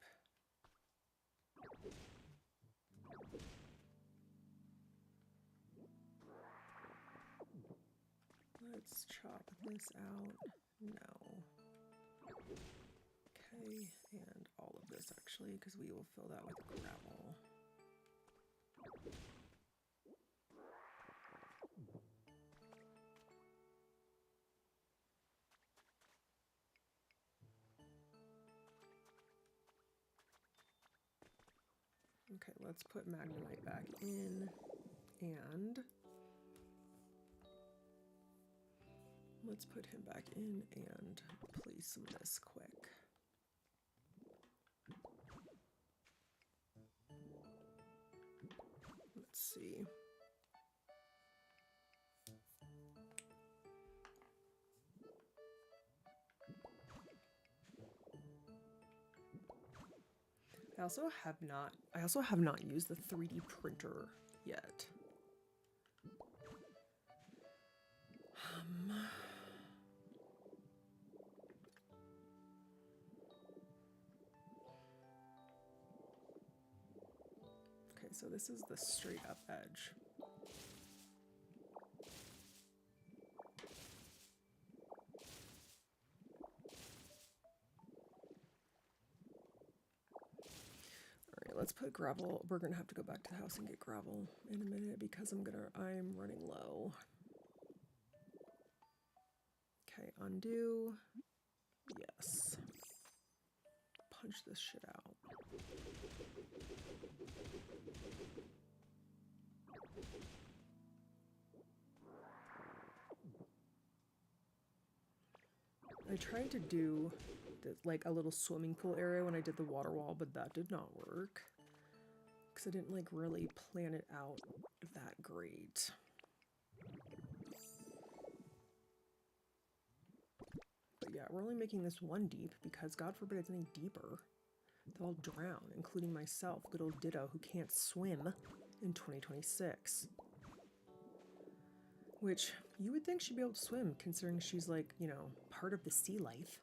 Let's chop this out. No. Okay, and all of this actually, because we will fill that with gravel. Okay, let's put Magnemite back in, and let's put him back in and place some of this quick. Let's see. I also have not used the 3D printer yet. Okay, so this is the straight up edge. Let's put gravel. We're gonna have to go back to the house and get gravel in a minute because I'm running low. Okay, undo. Yes. Punch this shit out. I tried to do like a little swimming pool area when I did the water wall, but that did not work because I didn't like really plan it out that great. But yeah, we're only making this one deep because God forbid it's any deeper. They'll all drown, including myself, good old Ditto, who can't swim in 2026. Which you would think she'd be able to swim considering she's like, you know, part of the sea life.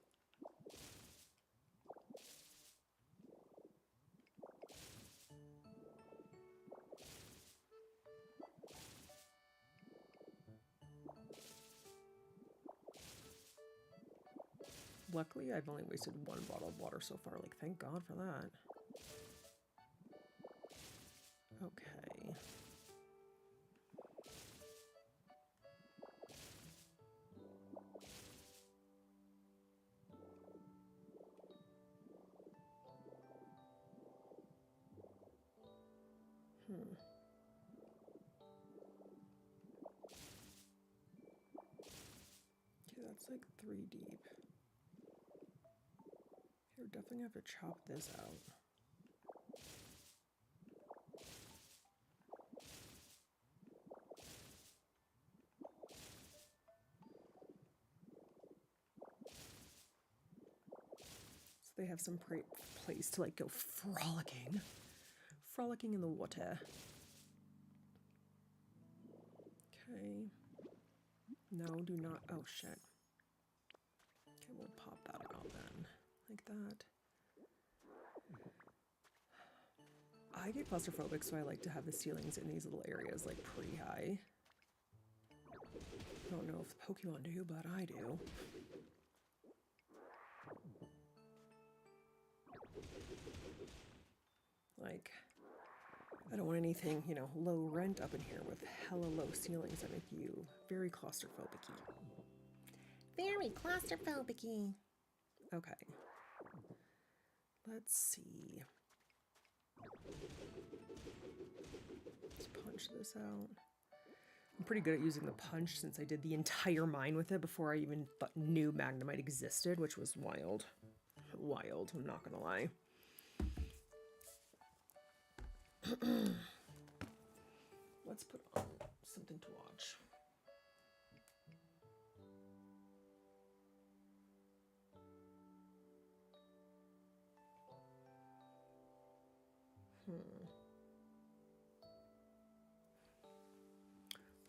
Luckily, I've only wasted one bottle of water so far. Like, thank God for that. Okay. Okay, that's like 3 deep. Here, definitely have to chop this out. So they have some place to like go frolicking. Frolicking in the water. Okay. No, do not. Oh, shit. Okay, we'll pop that out then. Like that. I get claustrophobic, so I like to have the ceilings in these little areas like pretty high. I don't know if Pokemon do, but I do. Like, I don't want anything, low rent up in here with hella low ceilings that make you very claustrophobic-y. Very claustrophobic-y. Okay. Let's see. Let's punch this out. I'm pretty good at using the punch since I did the entire mine with it before I even knew magnemite existed, which was wild. Wild, I'm not gonna lie. Let's put on something to watch.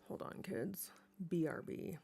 Hold on, kids. BRB.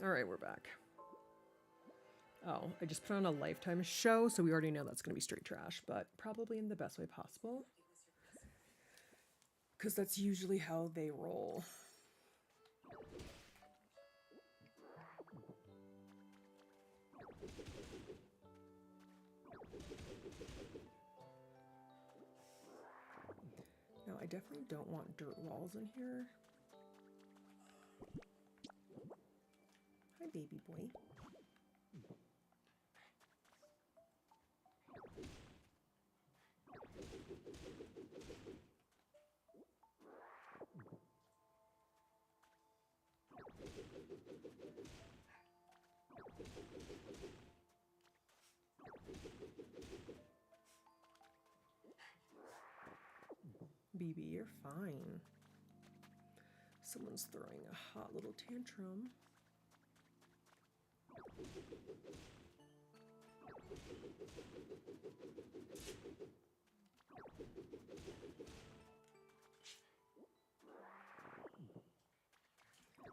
All right, we're back. Oh, I just put on a Lifetime show, so we already know that's going to be straight trash, but probably in the best way possible. Because that's usually how they roll. Now, I definitely don't want dirt walls in here. Hi, baby boy. BB, you're fine. Someone's throwing a hot little tantrum.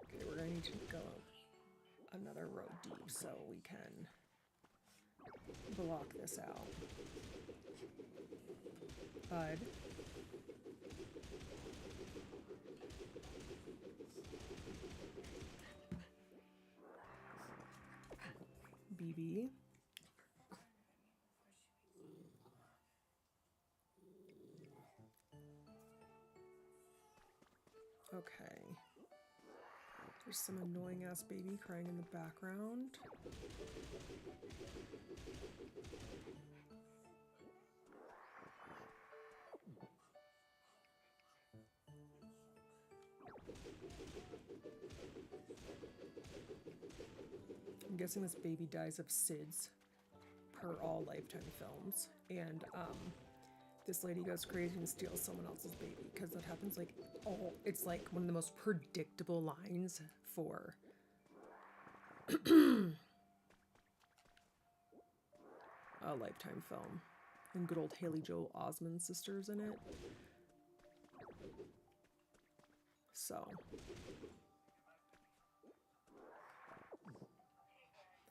Okay, we're going to need to go another row deep so we can block this out. Bud. BB. Okay. There's some annoying ass baby crying in the background. I'm guessing this baby dies of SIDS per all Lifetime films. And this lady goes crazy and steals someone else's baby because that happens like it's like one of the most predictable lines for a Lifetime film. And good old Haley Joel Osment sisters in it. So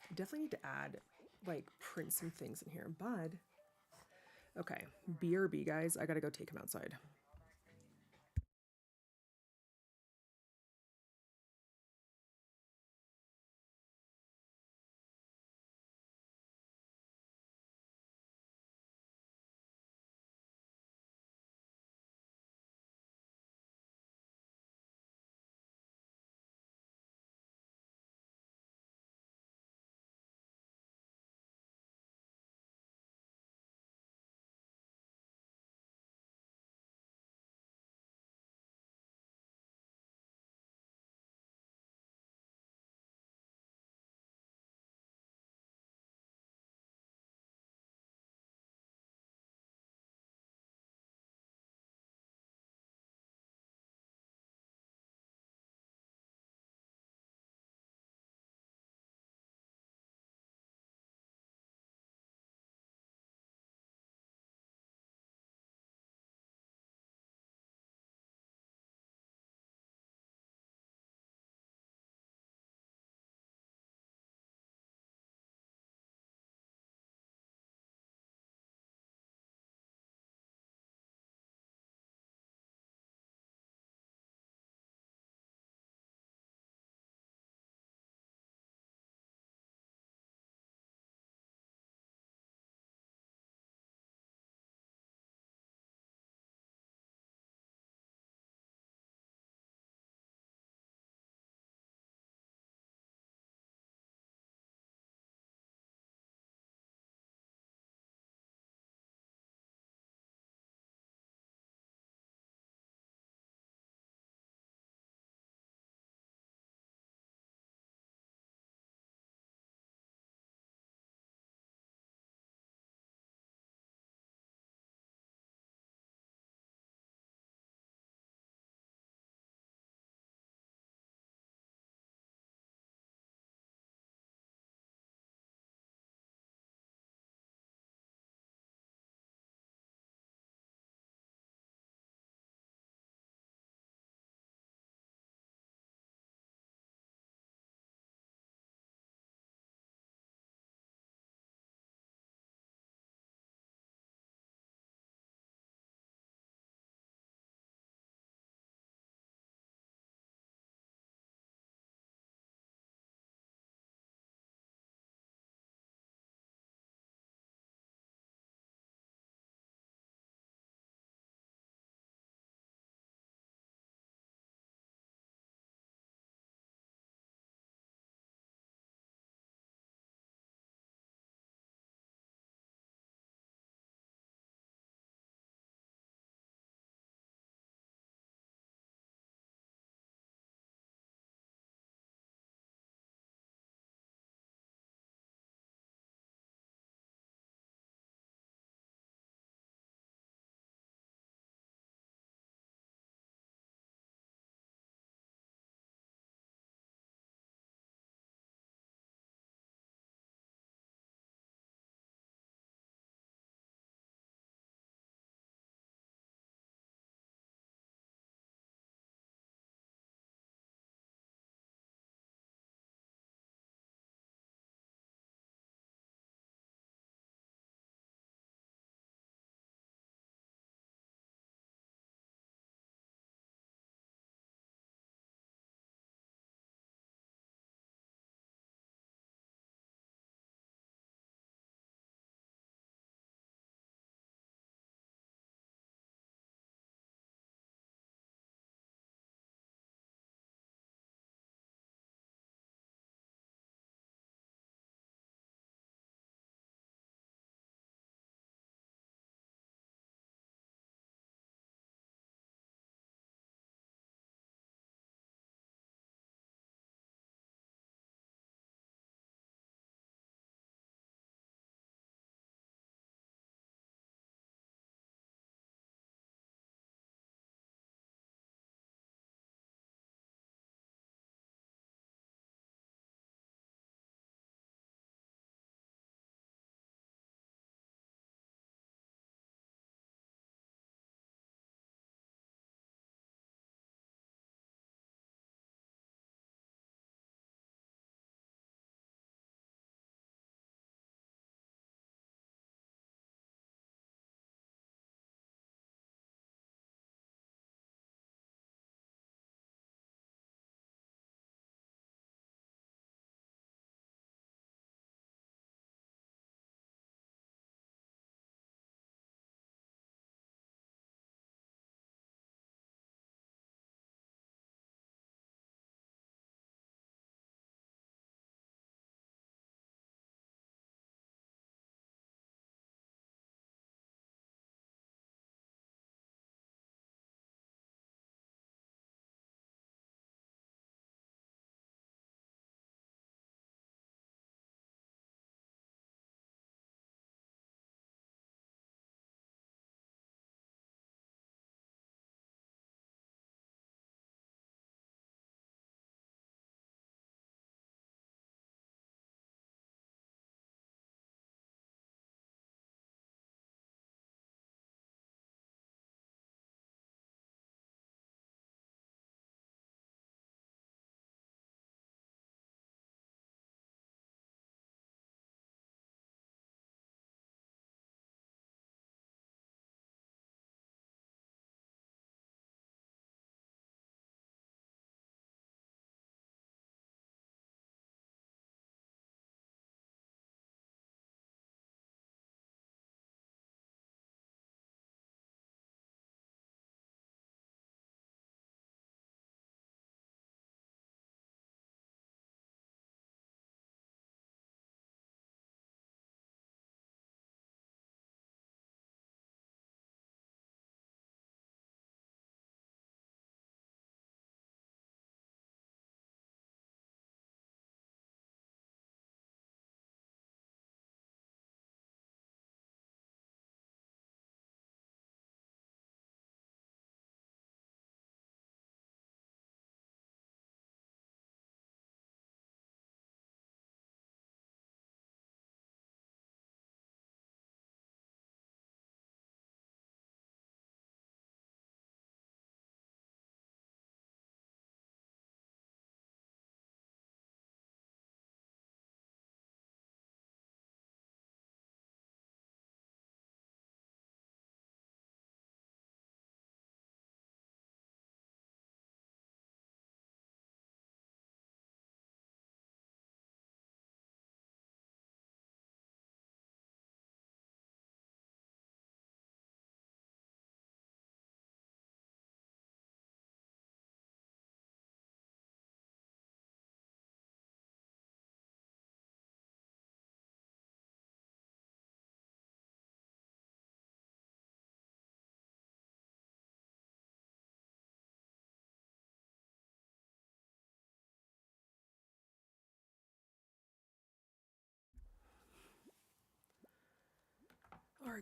I definitely need to add, like, print some things in here. Bud. Okay, BRB, guys. I gotta go take him outside.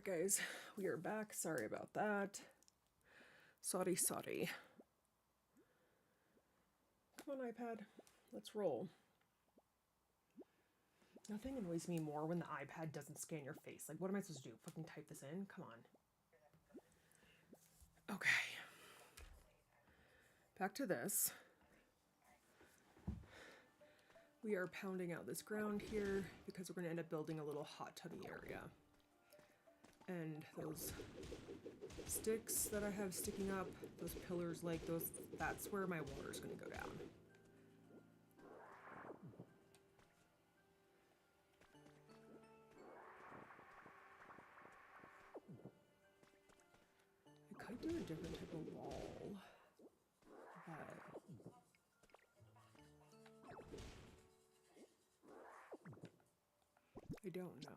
Alright guys, we are back. Sorry about that. Sorry. Come on, iPad. Let's roll. Nothing annoys me more when the iPad doesn't scan your face. Like, what am I supposed to do? Fucking type this in? Come on. Okay. Back to this. We are pounding out this ground here because we're going to end up building a little hot tubby area. And those sticks that I have sticking up, those pillars like those, that's where my water's going to go down. I could do a different type of wall, but I don't know.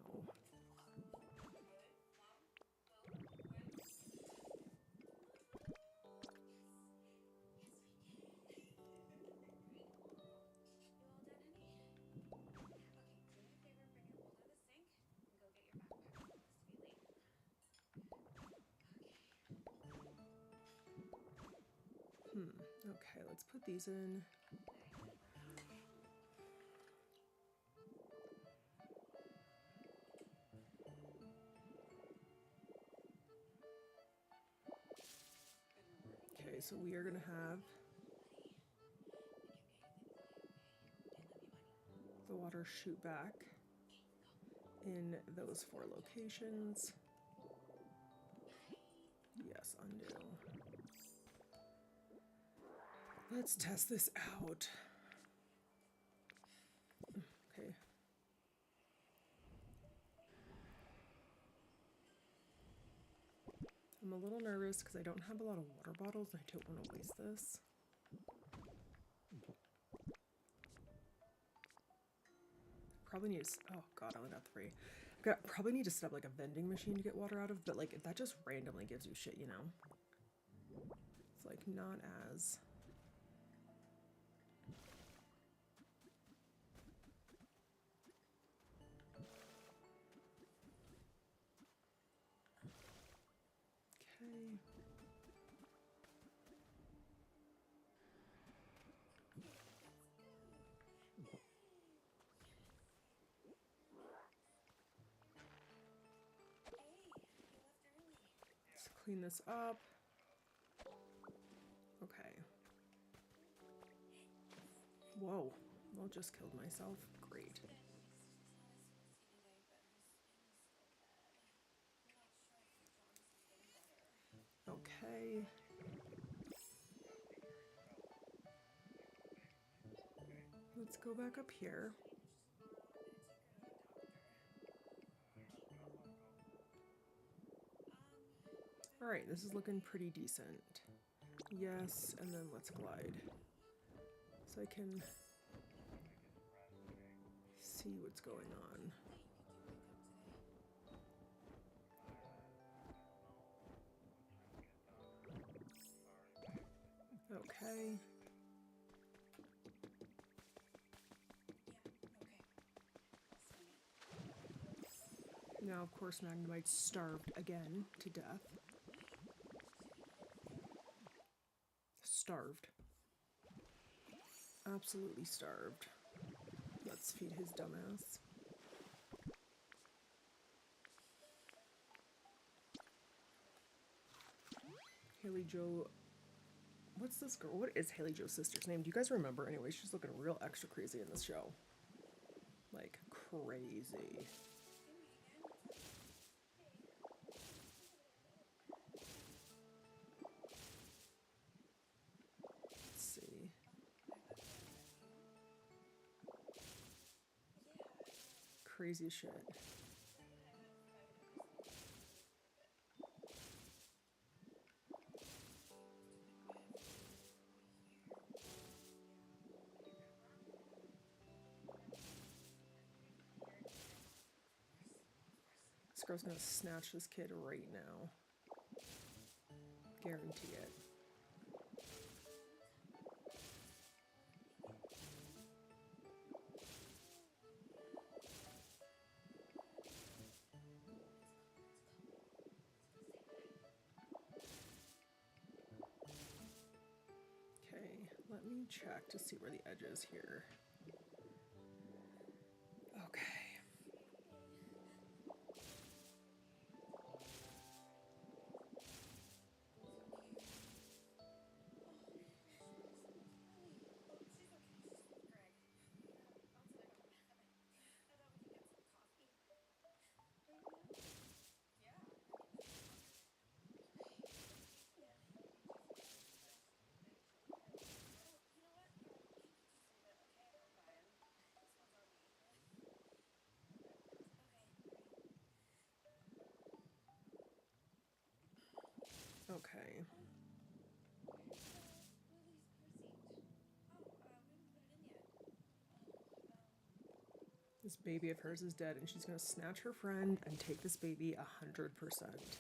Okay, let's put these in. Okay, so we are going to have the water shoot back in those 4 locations. Yes, undo. Let's test this out. Okay. I'm a little nervous because I don't have a lot of water bottles and I don't want to waste this. Probably need to, oh god, I only got 3. Probably need to set up like a vending machine to get water out of, but like that just randomly gives you shit, you know? It's like not as... Okay. Let's clean this up. Okay. Whoa. Well, just killed myself. Great. Okay. Let's go back up here. Alright, this is looking pretty decent. Yes, and then let's glide. So I can see what's going on. Okay. Now, of course, Magnemite's starved again to death. Starved. Absolutely starved. Let's feed his dumbass. Haley Joe... What's this girl? What is Haley Joe's sister's name? Do you guys remember? Anyway, she's looking real extra crazy in this show. Like, crazy. Let's see. Crazy shit. This girl's gonna snatch this kid right now. Guarantee it. me check to see where the edge is here. Okay. Okay. This baby of hers is dead, and she's gonna snatch her friend and take this baby 100%.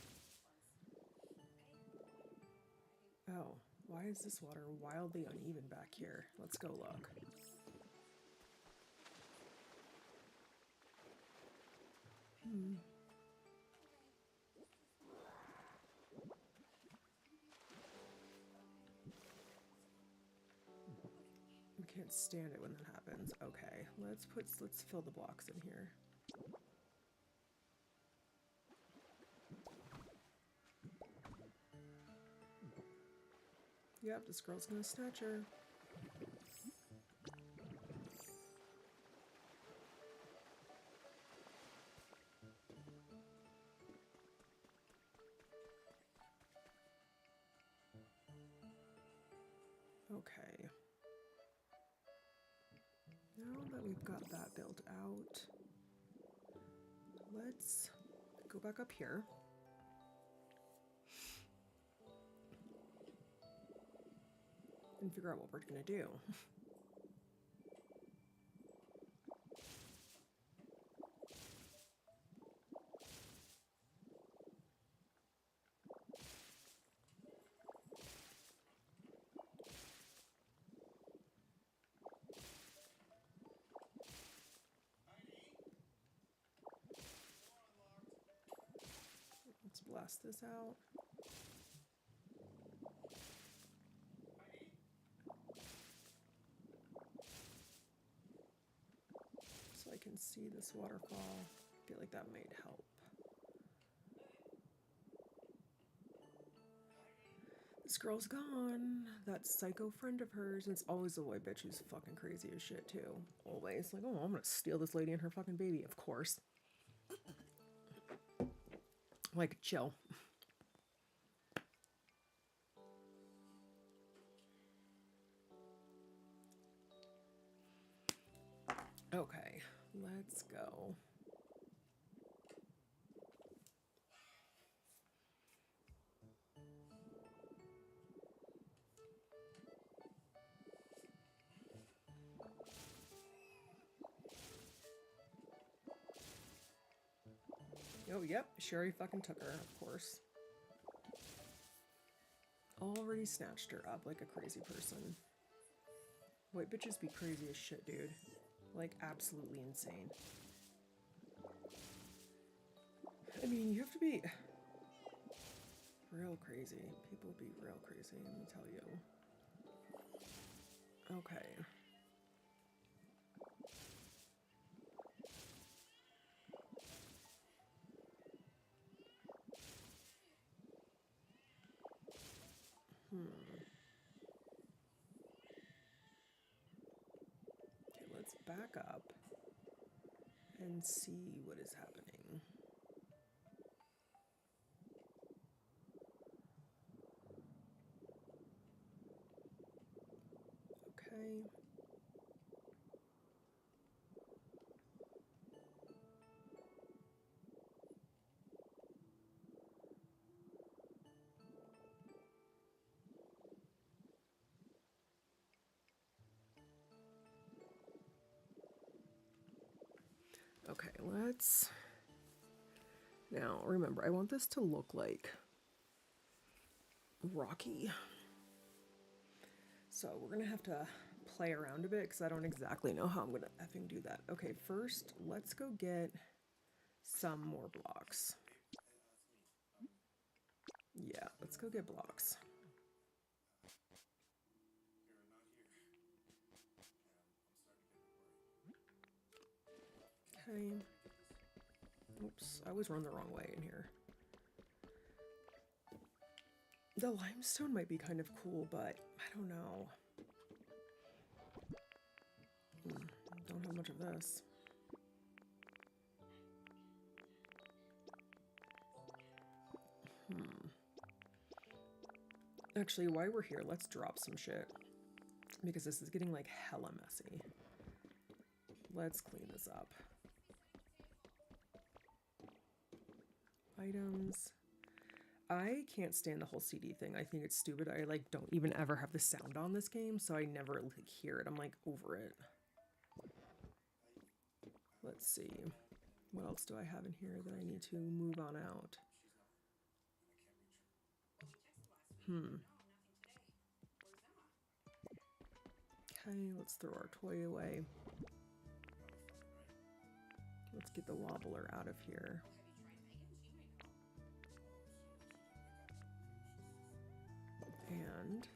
Oh, why is this water wildly uneven back here? Let's go look. I can't stand it when that happens. Okay, let's fill the blocks in here. Yep, this girl's gonna snatch her. Okay. Now that we've got that built out, let's go back up here. And figure out what we're gonna do. Let's blast this out. So I can see this waterfall. I feel like that might help. This girl's gone. That psycho friend of hers. And it's always the white bitch who's fucking crazy as shit too. Always. Like, oh, I'm gonna steal this lady and her fucking baby. Of course. Like, chill. Okay, let's go. Oh, yep, Sherry fucking took her, of course. Already snatched her up like a crazy person. White bitches be crazy as shit, dude. Like, absolutely insane. I mean, you have to be real crazy. People be real crazy, let me tell you. Okay. Okay, let's back up and see what is happening. Okay. Okay, let's... Now, remember, I want this to look like rocky. So we're gonna have to play around a bit because I don't exactly know how I'm gonna effing do that. Okay, first, let's go get some more blocks. Yeah, let's go get blocks. Okay. Oops, I always run the wrong way in here. The limestone might be kind of cool, but I don't know. Don't have much of this. Actually, while we're here, let's drop some shit. Because this is getting like hella messy. Let's clean this up. Items. I can't stand the whole CD thing. I think it's stupid. I like don't even ever have the sound on this game, so I never like hear it. I'm like over it. Let's see. What else do I have in here that I need to move on out? Okay, let's throw our toy away. Let's get the wobbler out of here. And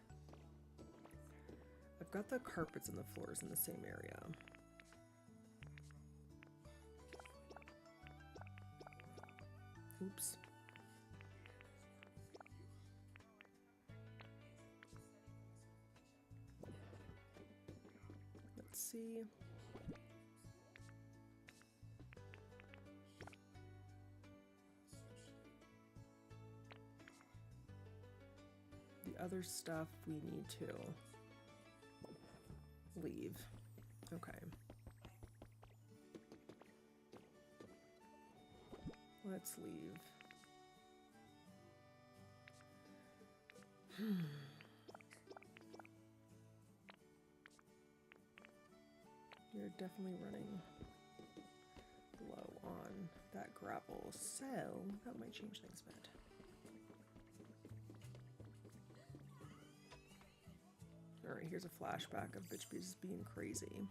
I've got the carpets and the floors in the same area. Oops. Let's see. The other stuff we need to leave. Okay. Let's leave. You're definitely running low on that gravel, so that might change things a bit. Alright, here's a flashback of bitch just being crazy.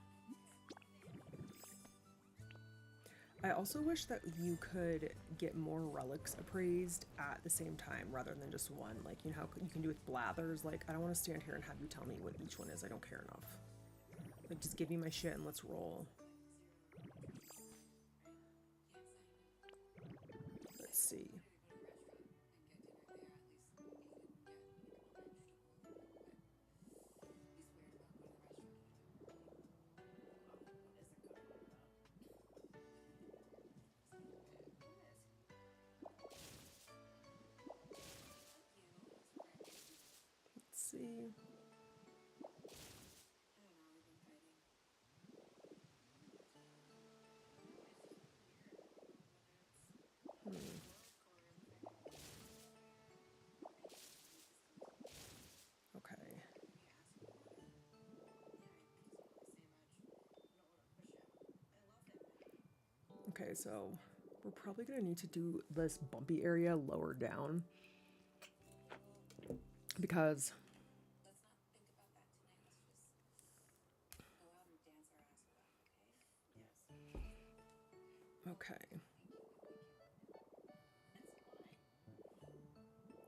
I also wish that you could get more relics appraised at the same time rather than just one. Like, you know how you can do with blathers. Like, I don't want to stand here and have you tell me what each one is. I don't care enough. Like, just give me my shit and let's roll. Let's see. Let's see. Okay. Okay, so we're probably gonna need to do this bumpy area lower down because okay.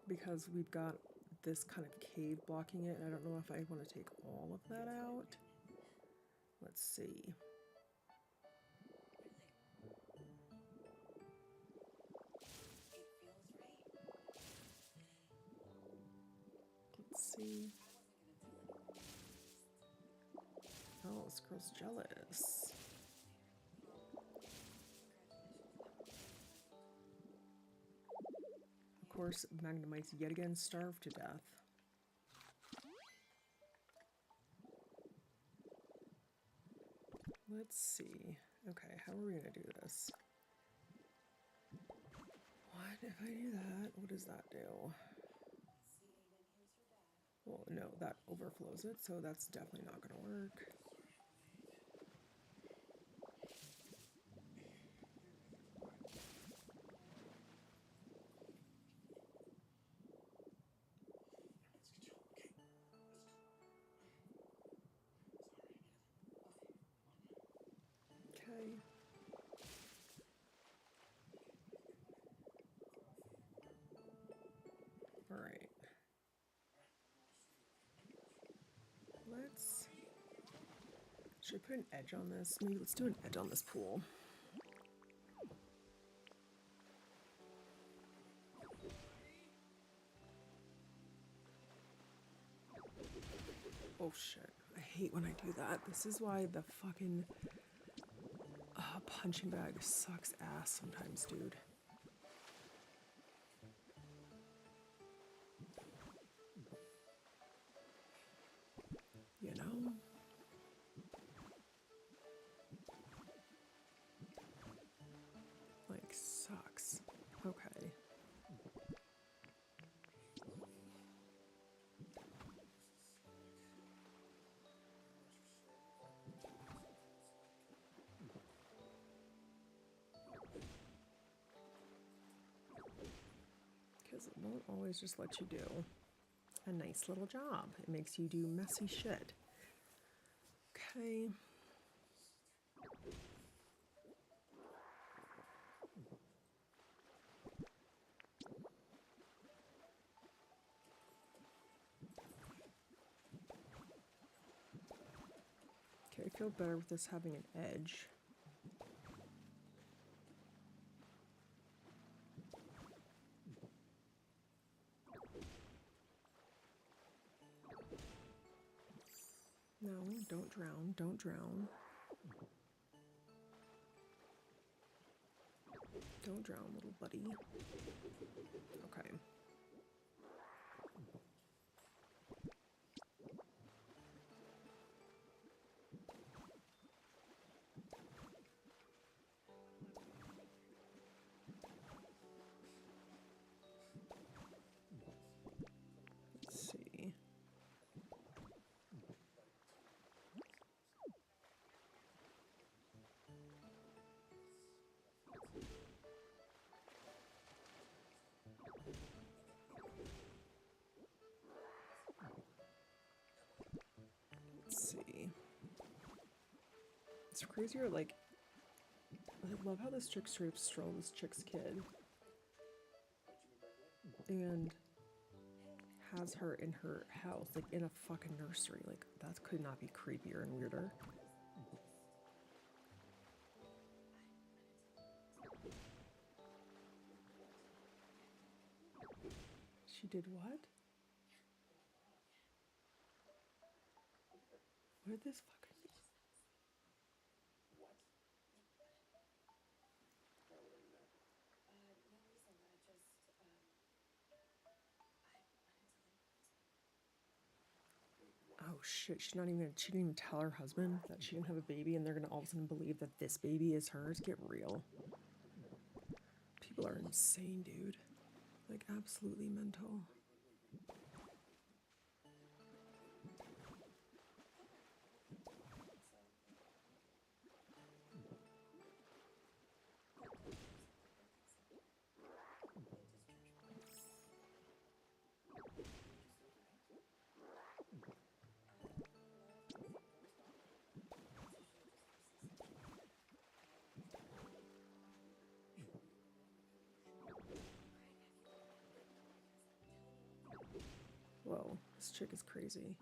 Because we've got this kind of cave blocking it, and I don't know if I want to take all of that out. Let's see. Let's see. Oh, this girl's jealous. Of course, Magnemite's yet again starved to death. Let's see. Okay, how are we gonna do this? What if I do that? What does that do? Well, no, that overflows it, so that's definitely not gonna work. Okay. All right. Should I put an edge on this? Maybe let's do an edge on this pool. Oh shit. I hate when I do that. This is why the fucking punching bag sucks ass sometimes, dude. You know? Like, sucks. Okay. Because it won't always just let you do a nice little job. It makes you do messy shit. Okay. Okay, I feel better with this having an edge. No, don't drown, don't drown. Don't drown, little buddy. Okay. Let's see. Let's see. It's crazier, like, I love how this chick straight up stole this chick's kid and has her in her house, like in a fucking nursery. Like, that could not be creepier and weirder. She did what? What did this fucking... Oh shit, she didn't even tell her husband that she didn't have a baby and they're gonna all of a sudden believe that this baby is hers? Get real. People are insane, dude. Like, absolutely mental. Whoa, this chick is crazy.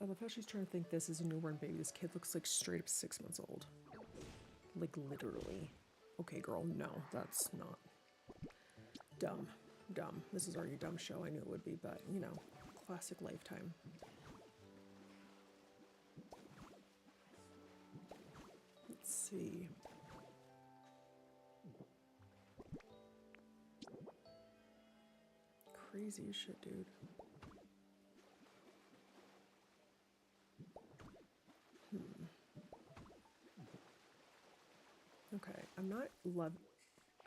I love how she's trying to think this is a newborn baby. This kid looks like straight up 6 months old. Like, literally. Okay, girl, no, that's not. Dumb. Dumb. This is already a dumb show. I knew it would be, but, you know, classic Lifetime. Let's see. Crazy as shit, dude. Okay, I'm not love.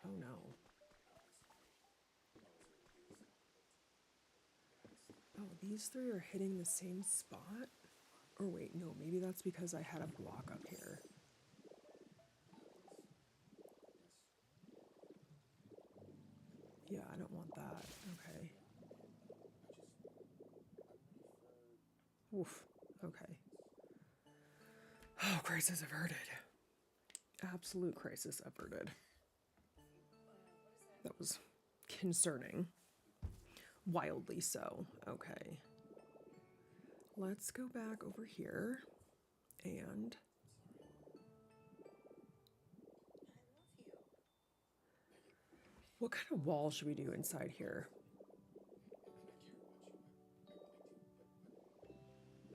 Oh no. Oh, these three are hitting the same spot? Or wait, no, maybe that's because I had a block up here. Yeah, I don't want that. Okay. Oof. Okay. Oh, crisis averted. Absolute crisis averted. That was concerning. Wildly so. Okay. Let's go back over here and What kind of wall should we do inside here?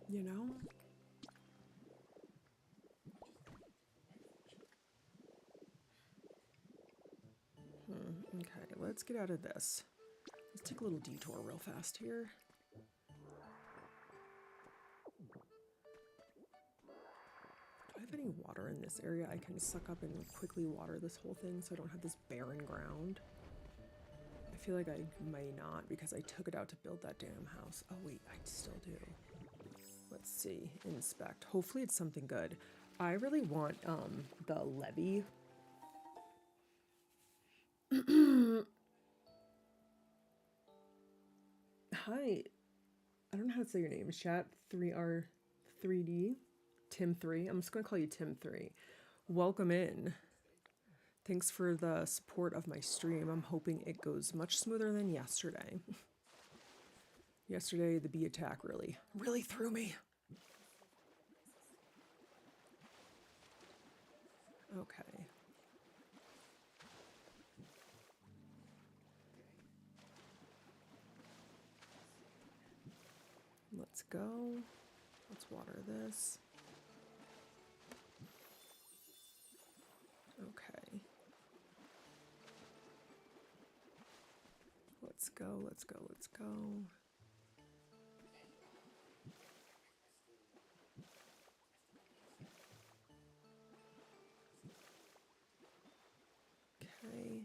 You know? Okay, let's get out of this. Let's take a little detour real fast here. Do I have any water in this area I can suck up and quickly water this whole thing so I don't have this barren ground? I feel like I may not because I took it out to build that damn house. Oh wait, I still do. Let's see. Inspect. Hopefully it's something good. I really want the levee. Hi. I don't know how to say your name. Chat 3R3D. Tim 3. I'm just going to call you Tim 3. Welcome in. Thanks for the support of my stream. I'm hoping it goes much smoother than yesterday. Yesterday, the bee attack really threw me. Okay. Let's go. Let's water this. Okay. Let's go, let's go, let's go. Okay.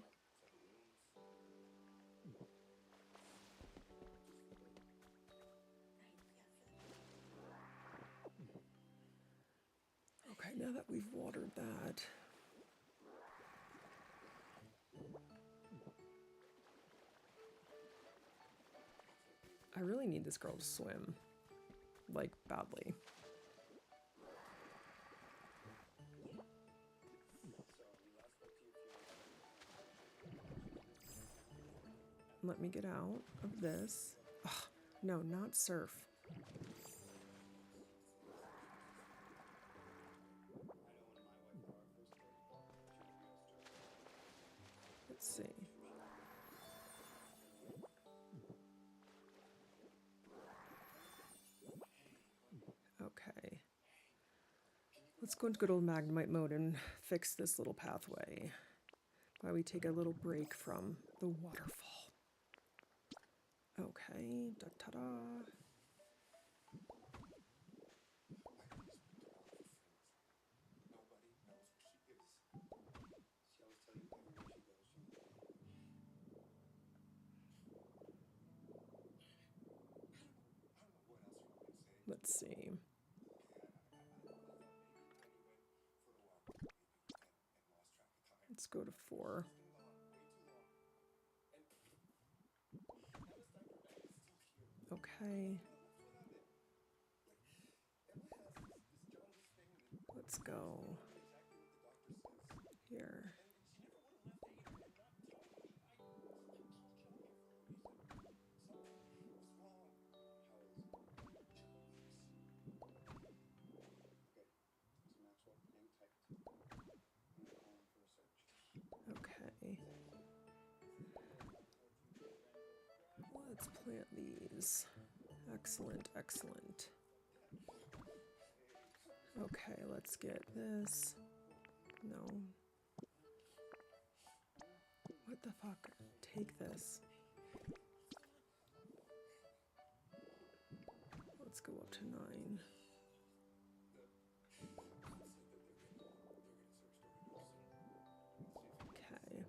Okay, now that we've watered that. I really need this girl to swim. Like, badly. Let me get out of this. Ugh, no, not surf. Let's see. Okay. Let's go into good old Magnemite mode and fix this little pathway while we take a little break from the waterfall. Okay, da-ta-da. Let's see. Let's go to 4. Okay. Let's go here. Okay. Let's plant these. Excellent, excellent. Okay, let's get this. No. What the fuck? Take this. Let's go up to 9. Okay.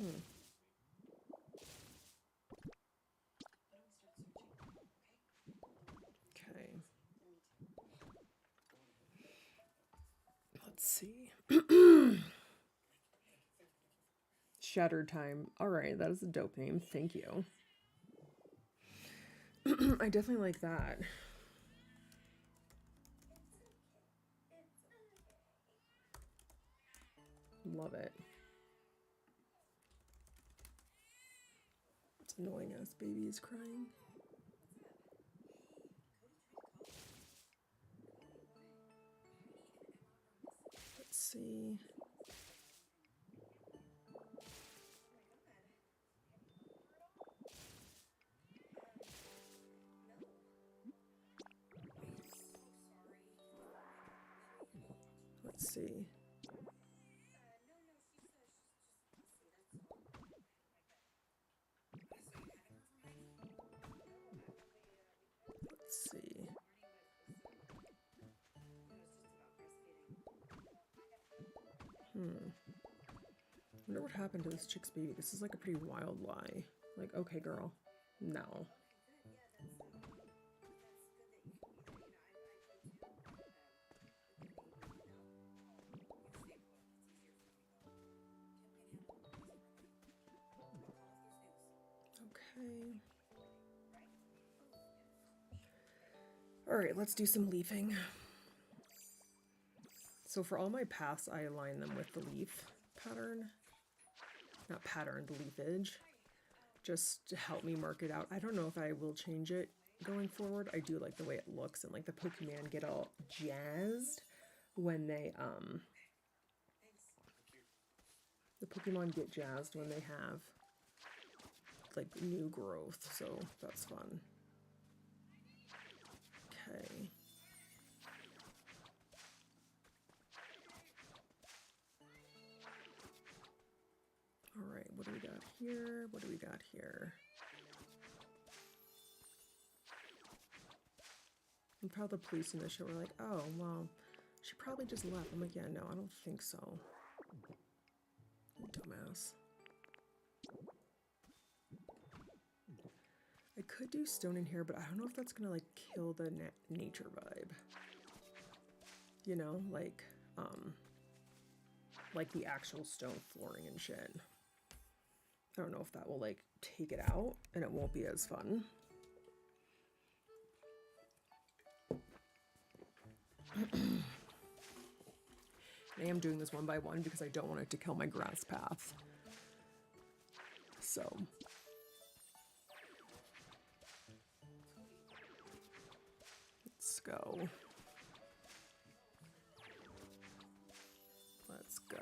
Okay. Let's see. Shattered Time. Alright, that is a dope name. Thank you. I definitely like that. Love it. It's annoying as baby is crying. see. Let's see. Let's see. I wonder what happened to this chick's baby. This is like a pretty wild lie. Like, okay, girl. No. Okay. Alright, let's do some leafing. So for all my paths, I align them with the leaf pattern. Not pattern, the leafage. Just to help me mark it out. I don't know if I will change it going forward. I do like the way it looks, and like the Pokemon get all jazzed when they the Pokemon get jazzed when they have like new growth, so that's fun. Okay. All right, what do we got here? What do we got here? And probably the police in this show were like, oh, well, she probably just left. I'm like, yeah, no, I don't think so. Dumbass. I could do stone in here, but I don't know if that's gonna like kill the nature vibe. You know, like the actual stone flooring and shit. I don't know if that will like take it out and it won't be as fun. I am doing this one by one because I don't want it to kill my grass path. So. Let's go. Let's go.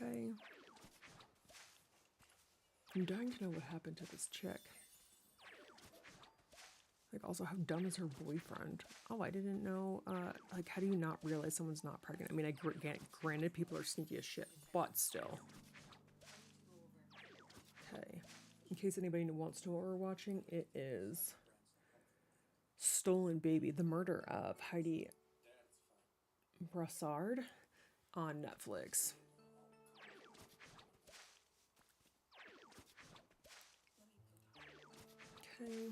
Okay. I'm dying to know what happened to this chick. Like, also, how dumb is her boyfriend? Oh, I didn't know. Like, how do you not realize someone's not pregnant? I mean, granted, people are sneaky as shit, but still. Okay. In case anybody wants to know what we're watching, it is Stolen Baby, the murder of Heidi Brassard on Netflix. Okay.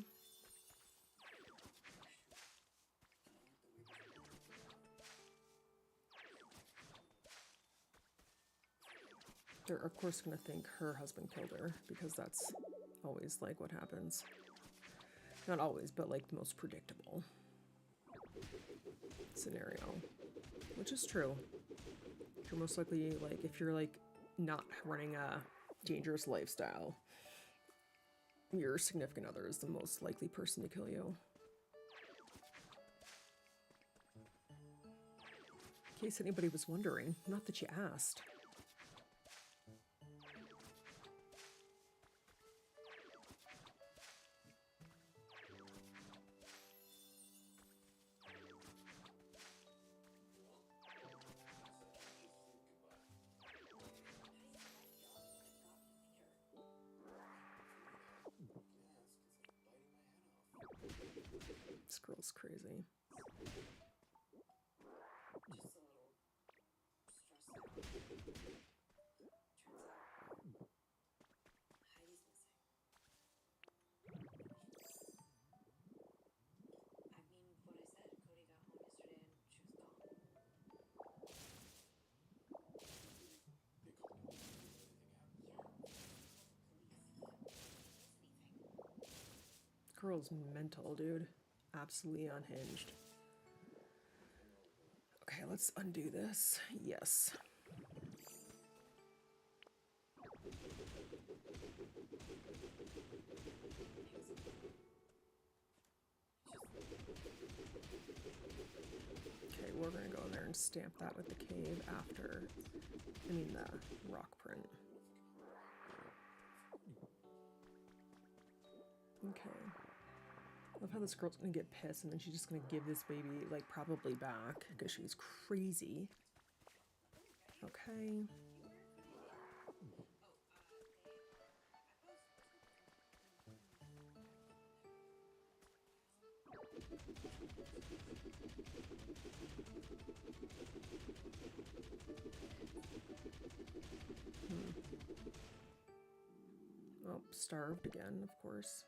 They're of course gonna think her husband killed her because that's always like what happens. Not always, but like the most predictable scenario, which is true. You're most likely like if you're like not running a dangerous lifestyle, your significant other is the most likely person to kill you. In case anybody was wondering, not that you asked. This girl's crazy. Girl's mental, dude. absolutely unhinged. Okay, let's undo this. Yes. Okay, we're gonna go in there and stamp that with the cave after, the rock print. Okay. Love how this girl's gonna get pissed and then she's just gonna give this baby, like, probably back because she's crazy. Okay. Oh, starved again, of course.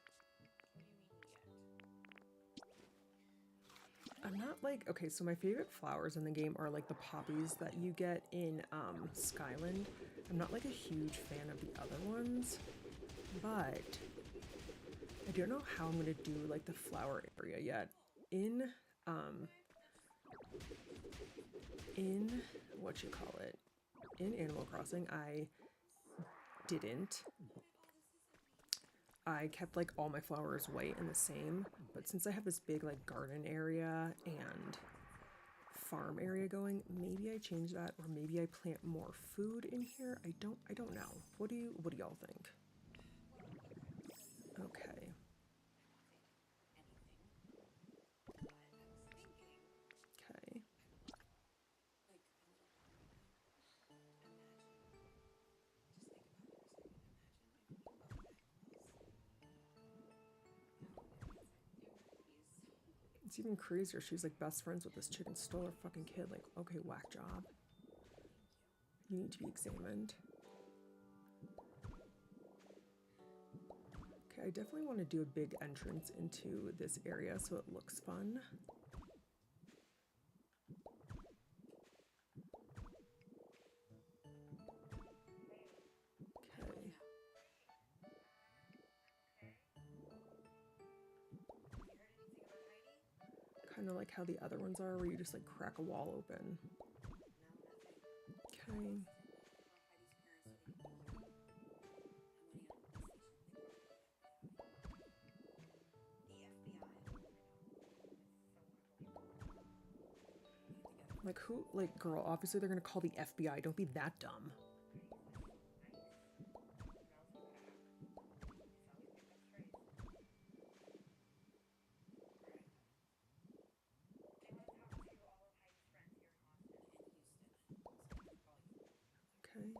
I'm not like, okay, so my favorite flowers in the game are like the poppies that you get in Skyland. I'm not like a huge fan of the other ones, but I don't know how I'm gonna do like the flower area yet. In what you call it, in Animal Crossing, didn't. I kept like all my flowers white and the same, but since I have this big like garden area and farm area going, maybe I change that, or maybe I plant more food in here. I don't know. What do y'all think? Okay. Okay. It's even crazier. She's like best friends with this chick and stole her fucking kid. Like, okay, whack job. You need to be examined. Okay, I definitely want to do a big entrance into this area so it looks fun. Okay. Kind of like how the other ones are, where you just like crack a wall open. Okay. Like who, like girl, obviously they're gonna call the FBI. Don't be that dumb. Okay.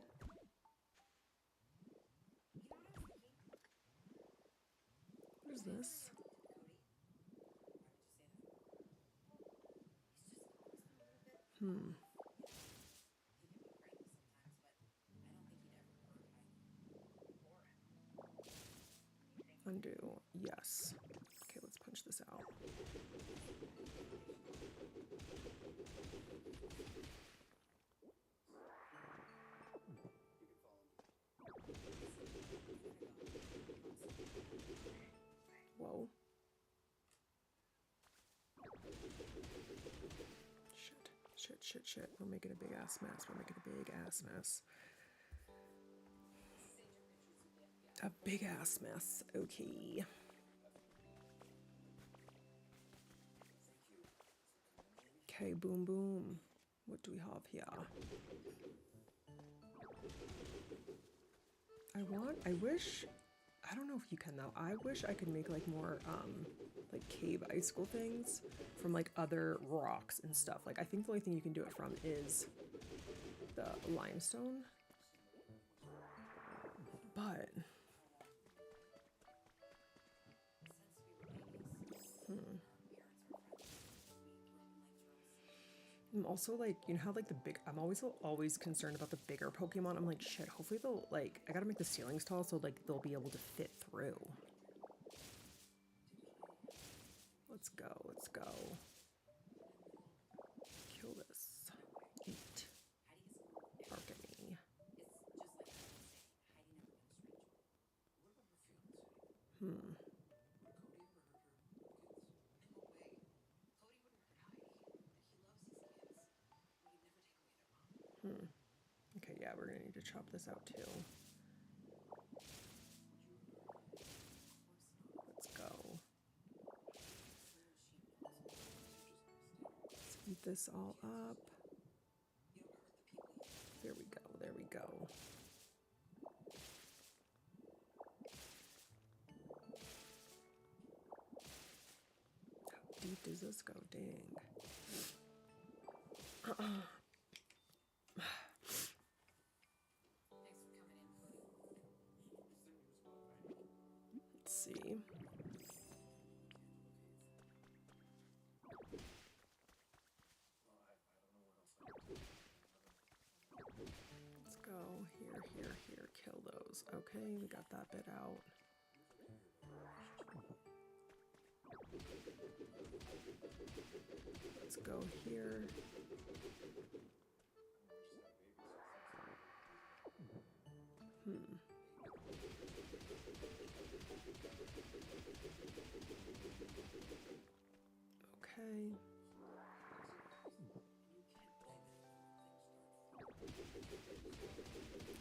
What is this? Undo. Yes. Okay, let's punch this out. Whoa. Shit. We're making a big ass mess. A big ass mess. Okay. Okay, boom boom. What do we have here? I don't know if you can though. I wish I could make like more like cave icicle things from like other rocks and stuff. Like I think the only thing you can do it from is the limestone. But I'm also like, you know how like the big, I'm always concerned about the bigger Pokemon. I'm like, shit, hopefully they'll like, I gotta make the ceilings tall so like they'll be able to fit through. Let's go. Kill this. Eat. Bark at me. to chop this out too. Let's go. Let's eat this all up. There we go, there we go. How deep does this go? Dang. Let's see. Let's go here, here, here. Kill those. Okay, we got that bit out. Let's go here. Okay.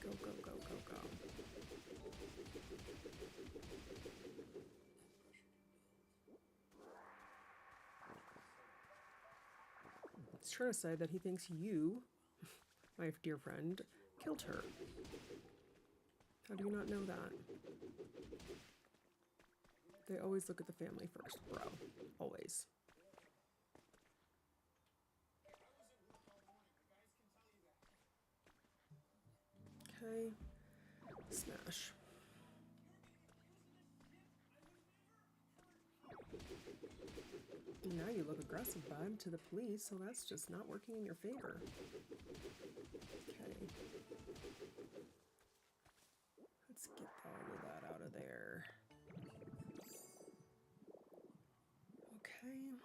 Go, go, go, go, go. He's trying to say that he thinks you, my dear friend, killed her. How do you not know that? They always look at the family first, bro. Always. Okay. Smash. Now you look aggressive, bud, to the police, so that's just not working in your favor. Okay. Let's get all of that out of there. Okay.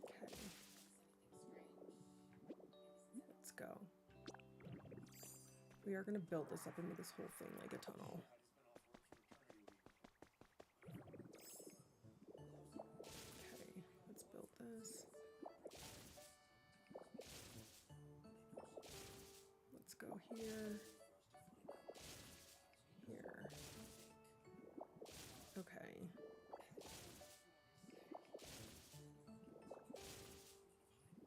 Okay. Let's go. We are going to build this up and make this whole thing like a tunnel. Okay, let's build this. Let's go here. Here. Okay.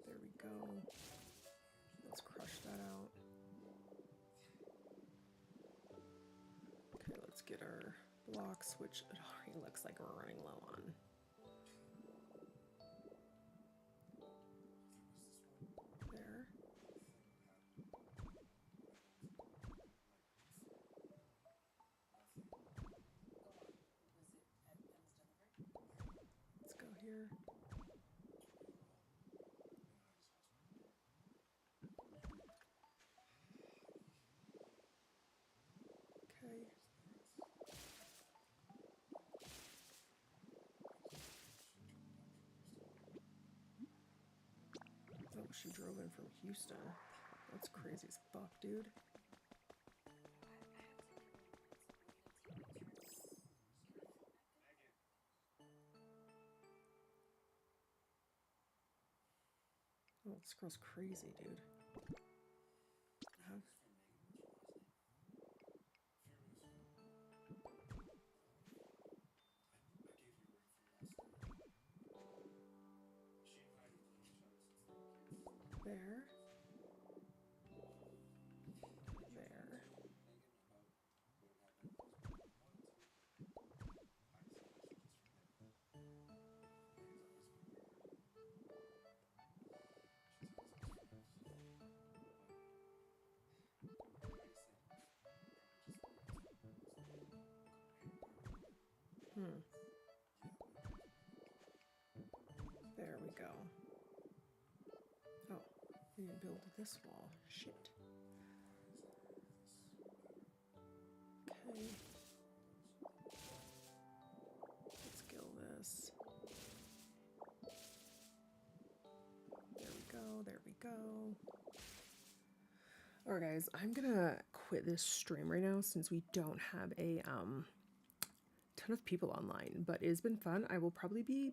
There we go. Let's crush that out. Okay, let's get our blocks, which it already looks like we're running low on. There. Let's go here. Okay. Oh, she drove in from Houston. That's crazy as fuck, dude. Oh, this girl's crazy, dude. Huh? There. There. There we go. Oh, we didn't build this wall. Shit. Okay. Let's kill this. There we go. There we go. Alright guys, I'm gonna quit this stream right now since we don't have a ton of people online, but it's been fun. I will probably be